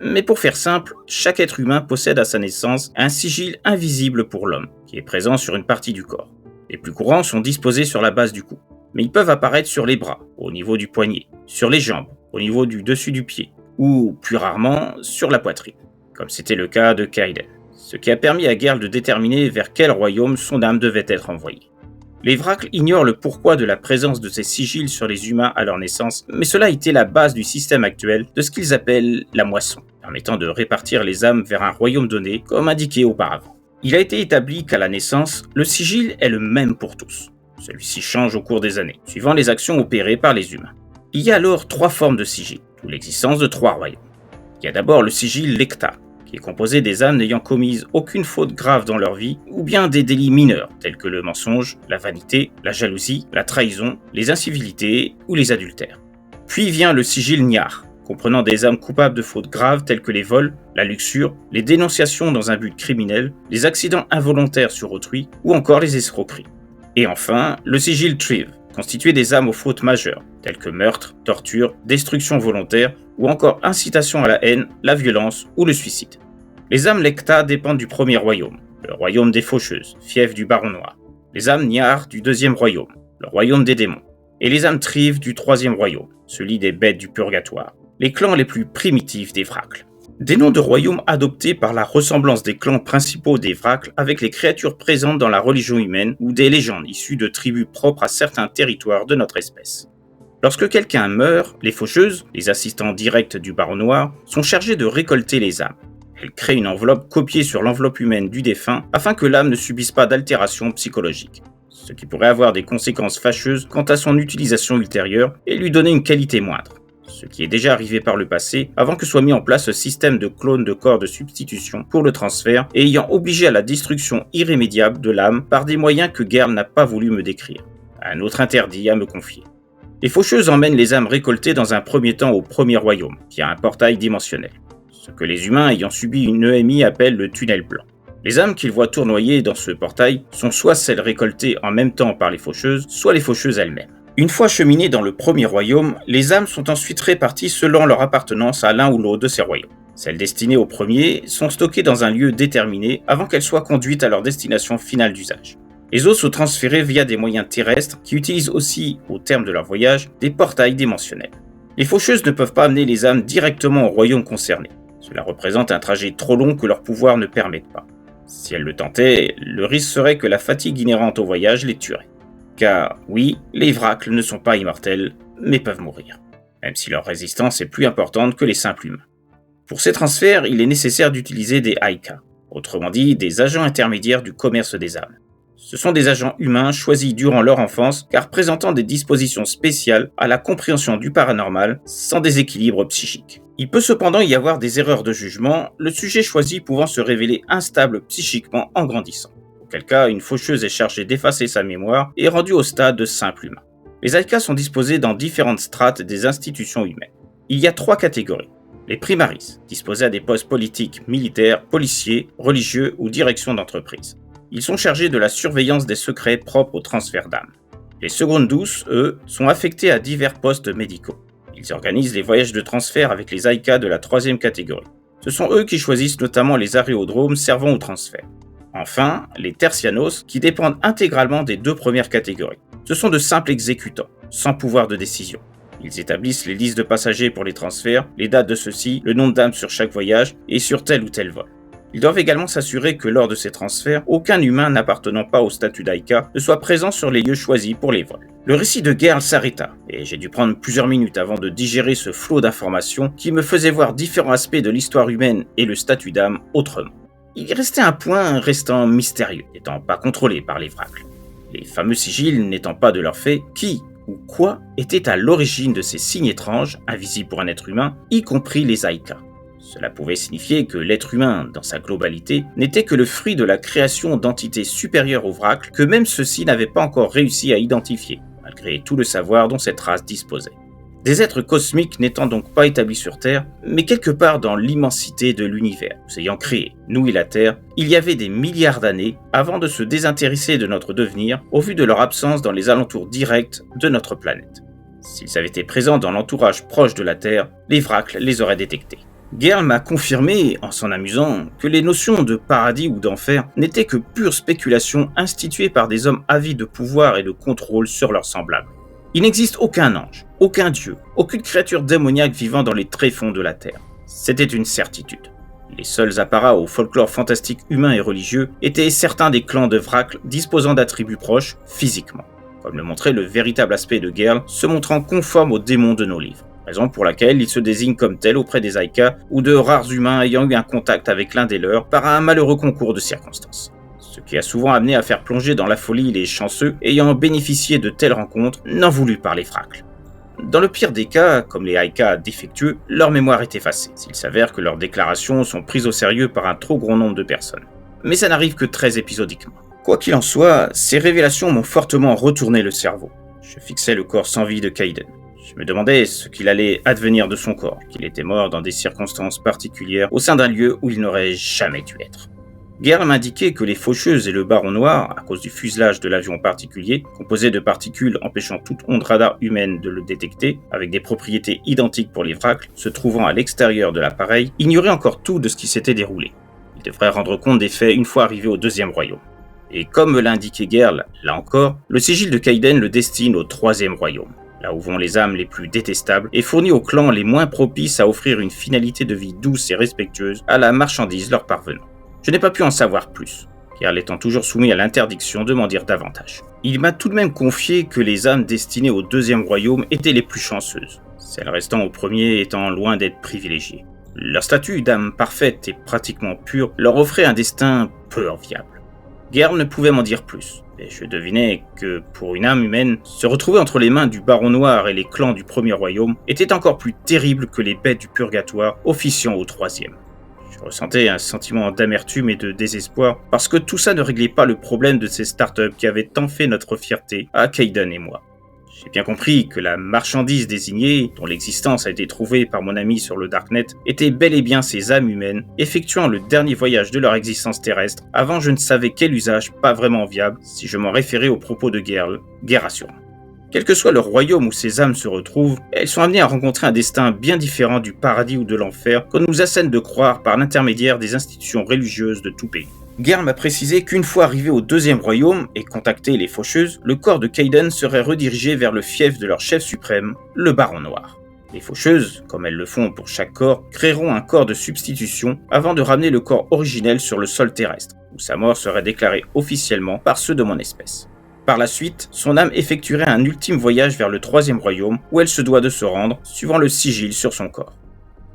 Mais pour faire simple, chaque être humain possède à sa naissance un sigil invisible pour l'homme, qui est présent sur une partie du corps. Les plus courants sont disposés sur la base du cou, mais ils peuvent apparaître sur les bras, au niveau du poignet, sur les jambes, au niveau du dessus du pied, ou plus rarement sur la poitrine, comme c'était le cas de Kaiden, ce qui a permis à Gerl de déterminer vers quel royaume son âme devait être envoyée. Les Vracles ignorent le pourquoi de la présence de ces sigils sur les humains à leur naissance, mais cela a été la base du système actuel de ce qu'ils appellent la moisson, permettant de répartir les âmes vers un royaume donné, comme indiqué auparavant. Il a été établi qu'à la naissance, le sigil est le même pour tous. Celui-ci change au cours des années, suivant les actions opérées par les humains. Il y a alors 3 formes de sigil, d'où l'existence de 3 royaumes. Il y a d'abord le sigil Lekta, qui est composé des âmes n'ayant commis aucune faute grave dans leur vie, ou bien des délits mineurs, tels que le mensonge, la vanité, la jalousie, la trahison, les incivilités ou les adultères. Puis vient le sigil Nyar, comprenant des âmes coupables de fautes graves telles que les vols, la luxure, les dénonciations dans un but criminel, les accidents involontaires sur autrui, ou encore les escroqueries. Et enfin, le sigil Triv, constitué des âmes aux fautes majeures, telles que meurtre, torture, destruction volontaire, ou encore incitation à la haine, la violence ou le suicide. Les âmes Lekta dépendent du premier royaume, le royaume des faucheuses, fief du Baron Noir. Les âmes Nyar du deuxième royaume, le royaume des démons. Et les âmes Triv du troisième royaume, celui des bêtes du purgatoire, les clans les plus primitifs des Vracles. Des noms de royaumes adoptés par la ressemblance des clans principaux des Vracles avec les créatures présentes dans la religion humaine ou des légendes issues de tribus propres à certains territoires de notre espèce. Lorsque quelqu'un meurt, les faucheuses, les assistants directs du Baron Noir, sont chargés de récolter les âmes. Elles créent une enveloppe copiée sur l'enveloppe humaine du défunt afin que l'âme ne subisse pas d'altération psychologique, ce qui pourrait avoir des conséquences fâcheuses quant à son utilisation ultérieure et lui donner une qualité moindre. Ce qui est déjà arrivé par le passé avant que soit mis en place ce système de clones de corps de substitution pour le transfert et ayant obligé à la destruction irrémédiable de l'âme par des moyens que Gerl n'a pas voulu me décrire. Un autre interdit à me confier. Les faucheuses emmènent les âmes récoltées dans un premier temps au premier royaume, qui a un portail dimensionnel. Ce que les humains ayant subi une EMI appellent le tunnel blanc. Les âmes qu'ils voient tournoyer dans ce portail sont soit celles récoltées en même temps par les faucheuses, soit les faucheuses elles-mêmes. Une fois cheminées dans le premier royaume, les âmes sont ensuite réparties selon leur appartenance à l'un ou l'autre de ces royaumes. Celles destinées au premier sont stockées dans un lieu déterminé avant qu'elles soient conduites à leur destination finale d'usage. Les os sont transférés via des moyens terrestres qui utilisent aussi, au terme de leur voyage, des portails dimensionnels. Les faucheuses ne peuvent pas amener les âmes directement au royaume concerné. Cela représente un trajet trop long que leurs pouvoirs ne permettent pas. Si elles le tentaient, le risque serait que la fatigue inhérente au voyage les tuerait. Car oui, les Vracles ne sont pas immortels, mais peuvent mourir, même si leur résistance est plus importante que les simples humains. Pour ces transferts, il est nécessaire d'utiliser des Aika, autrement dit des agents intermédiaires du commerce des âmes. Ce sont des agents humains choisis durant leur enfance car présentant des dispositions spéciales à la compréhension du paranormal sans déséquilibre psychique. Il peut cependant y avoir des erreurs de jugement, le sujet choisi pouvant se révéler instable psychiquement en grandissant. Auquel cas, une faucheuse est chargée d'effacer sa mémoire et est rendue au stade de simple humain. Les Aika sont disposés dans différentes strates des institutions humaines. Il y a 3 catégories. Les primaris, disposés à des postes politiques, militaires, policiers, religieux ou direction d'entreprise. Ils sont chargés de la surveillance des secrets propres au transfert d'âmes. Les secondes douces, eux, sont affectés à divers postes médicaux. Ils organisent les voyages de transfert avec les Aika de la 3e catégorie. Ce sont eux qui choisissent notamment les aérodromes servant au transfert. Enfin, les tertianos, qui dépendent intégralement des 2 premières catégories. Ce sont de simples exécutants, sans pouvoir de décision. Ils établissent les listes de passagers pour les transferts, les dates de ceux-ci, le nombre d'âmes sur chaque voyage et sur tel ou tel vol. Ils doivent également s'assurer que lors de ces transferts, aucun humain n'appartenant pas au statut d'Aika ne soit présent sur les lieux choisis pour les vols. Le récit de Gerl s'arrêta, et j'ai dû prendre plusieurs minutes avant de digérer ce flot d'informations qui me faisait voir différents aspects de l'histoire humaine et le statut d'âme autrement. Il restait un point restant mystérieux, n'étant pas contrôlé par les Vracles. Les fameux sigils n'étant pas de leur fait, qui ou quoi était à l'origine de ces signes étranges, invisibles pour un être humain, y compris les Aika. Cela pouvait signifier que l'être humain, dans sa globalité, n'était que le fruit de la création d'entités supérieures aux Vracles que même ceux-ci n'avaient pas encore réussi à identifier, malgré tout le savoir dont cette race disposait. Des êtres cosmiques n'étant donc pas établis sur Terre, mais quelque part dans l'immensité de l'univers, nous ayant créé, nous et la Terre, il y avait des milliards d'années avant de se désintéresser de notre devenir au vu de leur absence dans les alentours directs de notre planète. S'ils avaient été présents dans l'entourage proche de la Terre, les Vracles les auraient détectés. Gerl m'a confirmé, en s'en amusant, que les notions de paradis ou d'enfer n'étaient que pure spéculation instituée par des hommes avides de pouvoir et de contrôle sur leurs semblables. Il n'existe aucun ange, aucun dieu, aucune créature démoniaque vivant dans les tréfonds de la Terre. C'était une certitude. Les seuls apparats au folklore fantastique humain et religieux étaient certains des clans de Vracles disposant d'attributs proches physiquement, comme le montrait le véritable aspect de Gerl se montrant conforme aux démons de nos livres, raison pour laquelle il se désigne comme tel auprès des Aika ou de rares humains ayant eu un contact avec l'un des leurs par un malheureux concours de circonstances. Ce qui a souvent amené à faire plonger dans la folie les chanceux ayant bénéficié de telles rencontres non voulues par les Vracles. Dans le pire des cas, comme les Aika défectueux, leur mémoire est effacée, s'il s'avère que leurs déclarations sont prises au sérieux par un trop grand nombre de personnes. Mais ça n'arrive que très épisodiquement. Quoi qu'il en soit, ces révélations m'ont fortement retourné le cerveau. Je fixais le corps sans vie de Kaidan. Je me demandais ce qu'il allait advenir de son corps, qu'il était mort dans des circonstances particulières au sein d'un lieu où il n'aurait jamais dû être. Gerl m'indiquait que les faucheuses et le baron noir, à cause du fuselage de l'avion particulier, composé de particules empêchant toute onde radar humaine de le détecter, avec des propriétés identiques pour les Vracles, se trouvant à l'extérieur de l'appareil, ignoraient encore tout de ce qui s'était déroulé. Ils devraient rendre compte des faits une fois arrivés au 2e royaume. Et comme me l'a indiqué Gerl, là encore, le sigil de Kaidan le destine au 3e royaume, là où vont les âmes les plus détestables et fournit aux clans les moins propices à offrir une finalité de vie douce et respectueuse à la marchandise leur parvenant. Je n'ai pas pu en savoir plus, Gerl étant toujours soumis à l'interdiction de m'en dire davantage. Il m'a tout de même confié que les âmes destinées au 2e royaume étaient les plus chanceuses, celles restant au 1er étant loin d'être privilégiées. Leur statut d'âme parfaite et pratiquement pure leur offrait un destin peu enviable. Gerl ne pouvait m'en dire plus, et je devinais que, pour une âme humaine, se retrouver entre les mains du Baron Noir et les clans du 1er royaume était encore plus terrible que les bêtes du purgatoire officiant au 3e. Je ressentais un sentiment d'amertume et de désespoir parce que tout ça ne réglait pas le problème de ces startups qui avaient tant fait notre fierté à Kaidan et moi. J'ai bien compris que la marchandise désignée, dont l'existence a été trouvée par mon ami sur le Darknet, était bel et bien ces âmes humaines, effectuant le dernier voyage de leur existence terrestre, avant je ne savais quel usage pas vraiment viable si je m'en référais aux propos de Gerl, guerre assurant. Quel que soit le royaume où ces âmes se retrouvent, elles sont amenées à rencontrer un destin bien différent du paradis ou de l'enfer qu'on nous assène de croire par l'intermédiaire des institutions religieuses de tout pays. Gerl m'a précisé qu'une fois arrivé au deuxième royaume et contacté les faucheuses, le corps de Kayden serait redirigé vers le fief de leur chef suprême, le Baron Noir. Les faucheuses, comme elles le font pour chaque corps, créeront un corps de substitution avant de ramener le corps originel sur le sol terrestre, où sa mort serait déclarée officiellement par ceux de mon espèce. Par la suite, son âme effectuerait un ultime voyage vers le troisième royaume où elle se doit de se rendre, suivant le sigil sur son corps.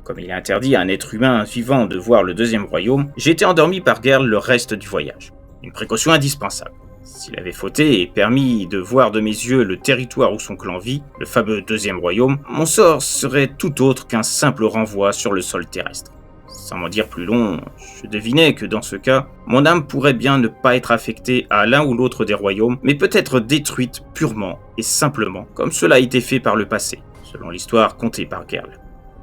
Comme il est interdit à un être humain vivant de voir le deuxième royaume, j'ai été endormi par Gerl le reste du voyage. Une précaution indispensable. S'il avait fauté et permis de voir de mes yeux le territoire où son clan vit, le fameux deuxième royaume, mon sort serait tout autre qu'un simple renvoi sur le sol terrestre. Sans m'en dire plus long, je devinais que dans ce cas, mon âme pourrait bien ne pas être affectée à l'un ou l'autre des royaumes, mais peut être détruite purement et simplement, comme cela a été fait par le passé, selon l'histoire contée par Gerl.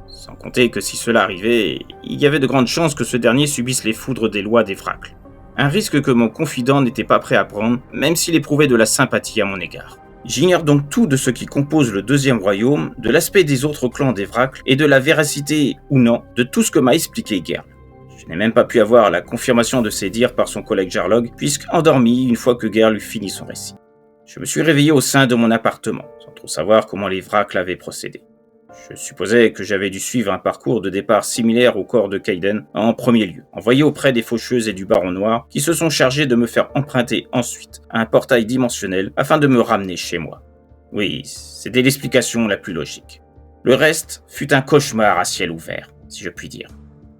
Sans compter que si cela arrivait, il y avait de grandes chances que ce dernier subisse les foudres des lois des Vracles. Un risque que mon confident n'était pas prêt à prendre, même s'il éprouvait de la sympathie à mon égard. J'ignore donc tout de ce qui compose le deuxième royaume, de l'aspect des autres clans des Vracles et de la véracité ou non de tout ce que m'a expliqué Gerl. Je n'ai même pas pu avoir la confirmation de ses dires par son collègue Jarlog, puisque endormi une fois que Gerl eut fini son récit. Je me suis réveillé au sein de mon appartement, sans trop savoir comment les Vracles avaient procédé. Je supposais que j'avais dû suivre un parcours de départ similaire au corps de Kayden en premier lieu, envoyé auprès des faucheuses et du Baron Noir, qui se sont chargés de me faire emprunter ensuite un portail dimensionnel afin de me ramener chez moi. Oui, c'était l'explication la plus logique. Le reste fut un cauchemar à ciel ouvert, si je puis dire.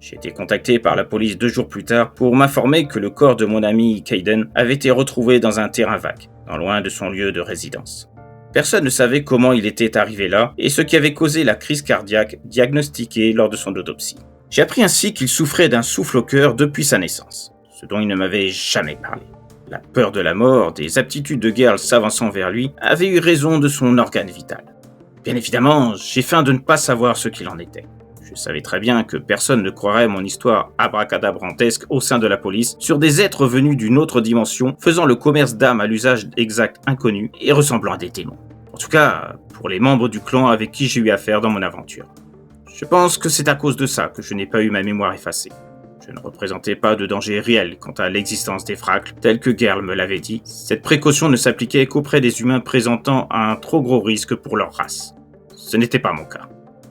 J'ai été contacté par la police 2 jours plus tard pour m'informer que le corps de mon ami Kayden avait été retrouvé dans un terrain vague, non loin de son lieu de résidence. Personne ne savait comment il était arrivé là et ce qui avait causé la crise cardiaque diagnostiquée lors de son autopsie. J'ai appris ainsi qu'il souffrait d'un souffle au cœur depuis sa naissance, ce dont il ne m'avait jamais parlé. La peur de la mort, des aptitudes de Gerl s'avançant vers lui, avait eu raison de son organe vital. Bien évidemment, j'ai feint de ne pas savoir ce qu'il en était. Je savais très bien que personne ne croirait mon histoire abracadabrantesque au sein de la police sur des êtres venus d'une autre dimension faisant le commerce d'âmes à l'usage exact inconnu et ressemblant à des démons. En tout cas, pour les membres du clan avec qui j'ai eu affaire dans mon aventure. Je pense que c'est à cause de ça que je n'ai pas eu ma mémoire effacée. Je ne représentais pas de danger réel quant à l'existence des Vracles, tel que Gerl me l'avait dit. Cette précaution ne s'appliquait qu'auprès des humains présentant un trop gros risque pour leur race. Ce n'était pas mon cas.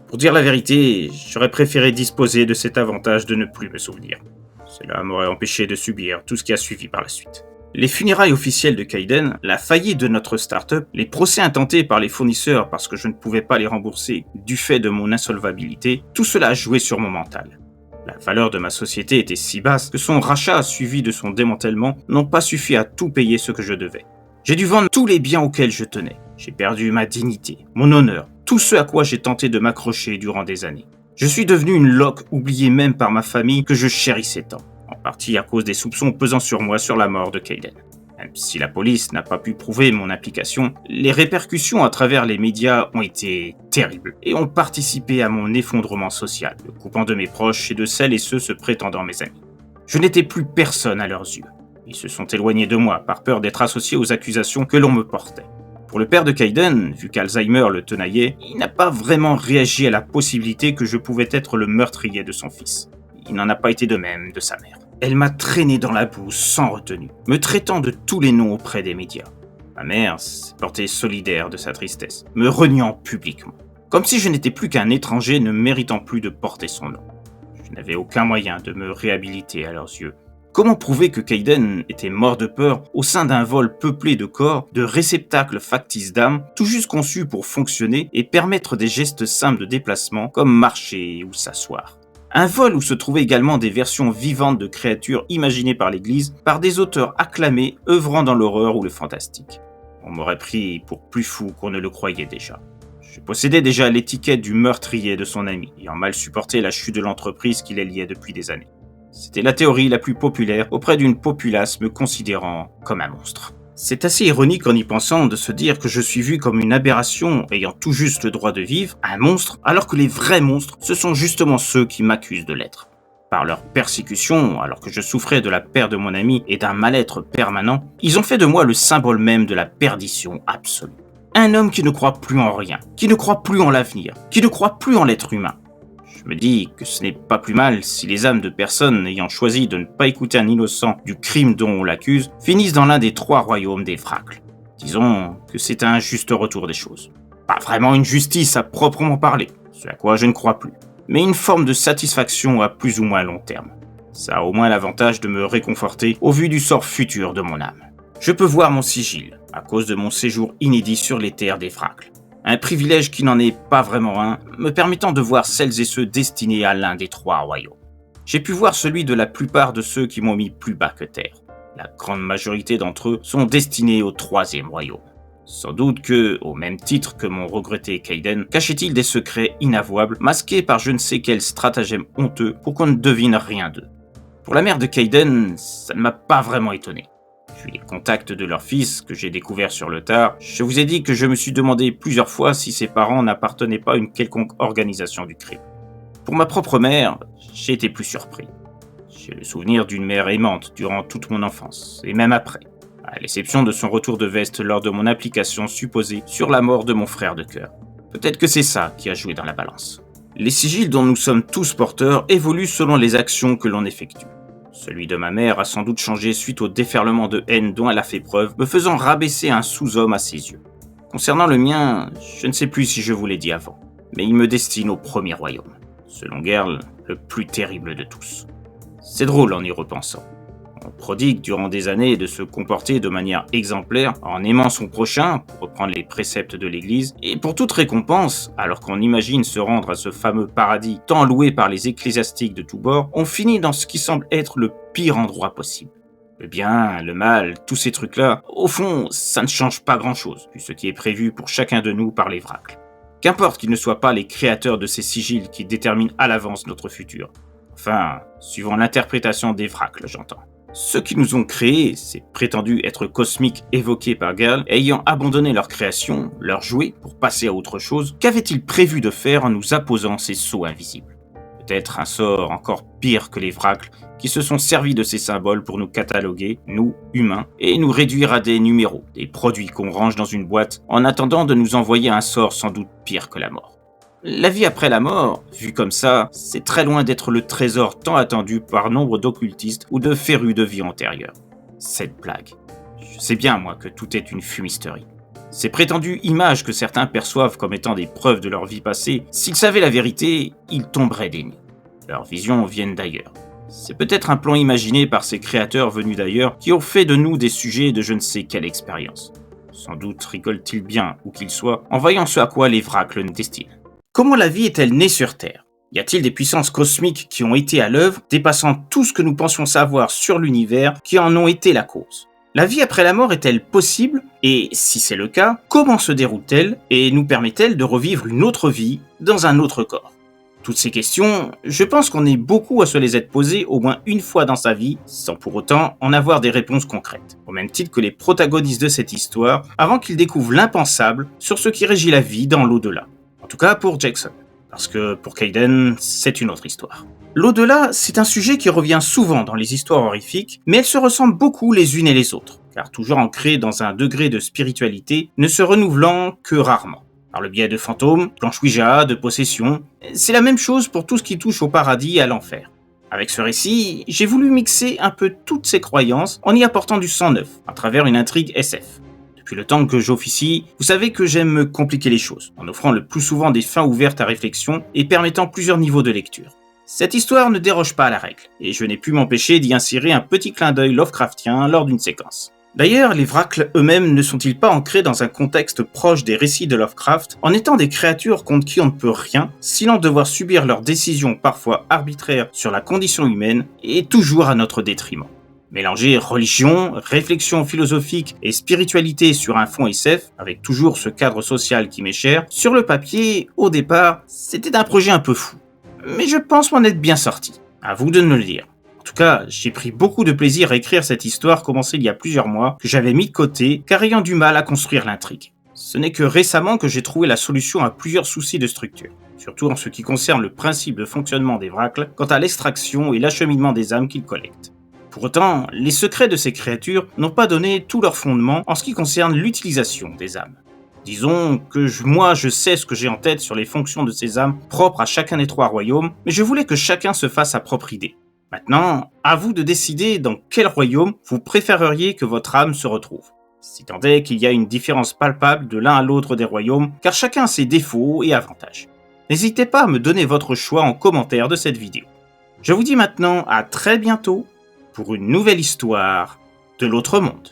Pour dire la vérité, j'aurais préféré disposer de cet avantage de ne plus me souvenir. Cela m'aurait empêché de subir tout ce qui a suivi par la suite. Les funérailles officielles de Kayden, la faillite de notre start-up, les procès intentés par les fournisseurs parce que je ne pouvais pas les rembourser du fait de mon insolvabilité, tout cela a joué sur mon mental. La valeur de ma société était si basse que son rachat suivi de son démantèlement n'ont pas suffi à tout payer ce que je devais. J'ai dû vendre tous les biens auxquels je tenais. J'ai perdu ma dignité, mon honneur, tout ce à quoi j'ai tenté de m'accrocher durant des années. Je suis devenu une loque oubliée même par ma famille que je chérissais tant, en partie à cause des soupçons pesant sur moi sur la mort de Kayden. Même si la police n'a pas pu prouver mon implication, les répercussions à travers les médias ont été terribles et ont participé à mon effondrement social, me coupant de mes proches et de celles et ceux se prétendant mes amis. Je n'étais plus personne à leurs yeux. Ils se sont éloignés de moi par peur d'être associés aux accusations que l'on me portait. Pour le père de Kayden, vu qu'Alzheimer le tenaillait, il n'a pas vraiment réagi à la possibilité que je pouvais être le meurtrier de son fils. Il n'en a pas été de même de sa mère. Elle m'a traîné dans la boue sans retenue, me traitant de tous les noms auprès des médias. Ma mère s'est portée solidaire de sa tristesse, me reniant publiquement, comme si je n'étais plus qu'un étranger ne méritant plus de porter son nom. Je n'avais aucun moyen de me réhabiliter à leurs yeux. Comment prouver que Kayden était mort de peur au sein d'un vol peuplé de corps, de réceptacles factices d'âmes, tout juste conçus pour fonctionner et permettre des gestes simples de déplacement comme marcher ou s'asseoir. Un vol où se trouvaient également des versions vivantes de créatures imaginées par l'Église par des auteurs acclamés œuvrant dans l'horreur ou le fantastique. On m'aurait pris pour plus fou qu'on ne le croyait déjà. Je possédais déjà l'étiquette du meurtrier de son ami, ayant mal supporté la chute de l'entreprise qui les liait depuis des années. C'était la théorie la plus populaire auprès d'une populace me considérant comme un monstre. C'est assez ironique en y pensant de se dire que je suis vu comme une aberration ayant tout juste le droit de vivre, un monstre, alors que les vrais monstres, ce sont justement ceux qui m'accusent de l'être. Par leur persécution, alors que je souffrais de la perte de mon ami et d'un mal-être permanent, ils ont fait de moi le symbole même de la perdition absolue. Un homme qui ne croit plus en rien, qui ne croit plus en l'avenir, qui ne croit plus en l'être humain. Je me dis que ce n'est pas plus mal si les âmes de personnes ayant choisi de ne pas écouter un innocent du crime dont on l'accuse finissent dans l'un des 3 royaumes des Vracles. Disons que c'est un juste retour des choses. Pas vraiment une justice à proprement parler, ce à quoi je ne crois plus, mais une forme de satisfaction à plus ou moins long terme. Ça a au moins l'avantage de me réconforter au vu du sort futur de mon âme. Je peux voir mon sigil, à cause de mon séjour inédit sur les terres des Vracles. Un privilège qui n'en est pas vraiment un, me permettant de voir celles et ceux destinés à l'un des 3 royaumes. J'ai pu voir celui de la plupart de ceux qui m'ont mis plus bas que terre. La grande majorité d'entre eux sont destinés au 3e royaume. Sans doute que, au même titre que mon regretté Kaiden, cachait-il des secrets inavouables, masqués par je ne sais quel stratagème honteux pour qu'on ne devine rien d'eux. Pour la mère de Kaiden, ça ne m'a pas vraiment étonné. Puis les contacts de leur fils, que j'ai découvert sur le tard, je vous ai dit que je me suis demandé plusieurs fois si ses parents n'appartenaient pas à une quelconque organisation du crime. Pour ma propre mère, j'ai été plus surpris. J'ai le souvenir d'une mère aimante durant toute mon enfance, et même après, à l'exception de son retour de veste lors de mon application supposée sur la mort de mon frère de cœur. Peut-être que c'est ça qui a joué dans la balance. Les sigils dont nous sommes tous porteurs évoluent selon les actions que l'on effectue. Celui de ma mère a sans doute changé suite au déferlement de haine dont elle a fait preuve, me faisant rabaisser un sous-homme à ses yeux. Concernant le mien, je ne sais plus si je vous l'ai dit avant, mais il me destine au 1er royaume. Selon Gerl, le plus terrible de tous. C'est drôle en y repensant. On prodigue durant des années de se comporter de manière exemplaire en aimant son prochain, pour reprendre les préceptes de l'Église, et pour toute récompense, alors qu'on imagine se rendre à ce fameux paradis tant loué par les ecclésiastiques de tous bords, on finit dans ce qui semble être le pire endroit possible. Le bien, le mal, tous ces trucs-là, au fond, ça ne change pas grand-chose, vu ce qui est prévu pour chacun de nous par les Vracles. Qu'importe qu'ils ne soient pas les créateurs de ces sigils qui déterminent à l'avance notre futur. Enfin, suivant l'interprétation des Vracles, j'entends. Ceux qui nous ont créés, ces prétendus êtres cosmiques évoqués par Gerl, ayant abandonné leur création, leur jouet, pour passer à autre chose, qu'avaient-ils prévu de faire en nous apposant ces sceaux invisibles? Peut-être un sort encore pire que les Vracles, qui se sont servis de ces symboles pour nous cataloguer, nous, humains, et nous réduire à des numéros, des produits qu'on range dans une boîte, en attendant de nous envoyer un sort sans doute pire que la mort. La vie après la mort, vue comme ça, c'est très loin d'être le trésor tant attendu par nombre d'occultistes ou de férus de vie antérieure. Cette blague. Je sais bien, moi, que tout est une fumisterie. Ces prétendues images que certains perçoivent comme étant des preuves de leur vie passée, s'ils savaient la vérité, ils tomberaient des nues. Leurs visions viennent d'ailleurs. C'est peut-être un plan imaginé par ces créateurs venus d'ailleurs qui ont fait de nous des sujets de je ne sais quelle expérience. Sans doute rigolent-ils bien, où qu'ils soient, en voyant ce à quoi les Vracles nous destinent. Comment la vie est-elle née sur Terre? Y a-t-il des puissances cosmiques qui ont été à l'œuvre, dépassant tout ce que nous pensions savoir sur l'univers, qui en ont été la cause? La vie après la mort est-elle possible? Et si c'est le cas, comment se déroule-t-elle et nous permet-elle de revivre une autre vie dans un autre corps? Toutes ces questions, je pense qu'on est beaucoup à se les être posées au moins une fois dans sa vie, sans pour autant en avoir des réponses concrètes. Au même titre que les protagonistes de cette histoire, avant qu'ils découvrent l'impensable sur ce qui régit la vie dans l'au-delà. En tout cas pour Jackson, parce que pour Kaiden, c'est une autre histoire. L'au-delà, c'est un sujet qui revient souvent dans les histoires horrifiques, mais elles se ressemblent beaucoup les unes et les autres, car toujours ancrées dans un degré de spiritualité, ne se renouvelant que rarement. Par le biais de fantômes, planches Ouija, de possessions, c'est la même chose pour tout ce qui touche au paradis et à l'enfer. Avec ce récit, j'ai voulu mixer un peu toutes ces croyances en y apportant du sang neuf, à travers une intrigue SF. Depuis le temps que j'officie, vous savez que j'aime me compliquer les choses, en offrant le plus souvent des fins ouvertes à réflexion et permettant plusieurs niveaux de lecture. Cette histoire ne déroge pas à la règle, et je n'ai pu m'empêcher d'y insérer un petit clin d'œil Lovecraftien lors d'une séquence. D'ailleurs, les Vracles eux-mêmes ne sont-ils pas ancrés dans un contexte proche des récits de Lovecraft, en étant des créatures contre qui on ne peut rien, sinon devoir subir leurs décisions parfois arbitraires sur la condition humaine, et toujours à notre détriment. Mélanger religion, réflexion philosophique et spiritualité sur un fond SF, avec toujours ce cadre social qui m'est cher, sur le papier, au départ, c'était un projet un peu fou. Mais je pense m'en être bien sorti. À vous de me le dire. En tout cas, j'ai pris beaucoup de plaisir à écrire cette histoire commencée il y a plusieurs mois, que j'avais mis de côté, car ayant du mal à construire l'intrigue. Ce n'est que récemment que j'ai trouvé la solution à plusieurs soucis de structure, surtout en ce qui concerne le principe de fonctionnement des Vracles quant à l'extraction et l'acheminement des âmes qu'ils collectent. Pour autant, les secrets de ces créatures n'ont pas donné tout leur fondement en ce qui concerne l'utilisation des âmes. Disons que moi je sais ce que j'ai en tête sur les fonctions de ces âmes propres à chacun des 3 royaumes, mais je voulais que chacun se fasse sa propre idée. Maintenant, à vous de décider dans quel royaume vous préféreriez que votre âme se retrouve. Si tant est qu'il y a une différence palpable de l'un à l'autre des royaumes, car chacun a ses défauts et avantages. N'hésitez pas à me donner votre choix en commentaire de cette vidéo. Je vous dis maintenant à très bientôt pour une nouvelle histoire de l'autre monde.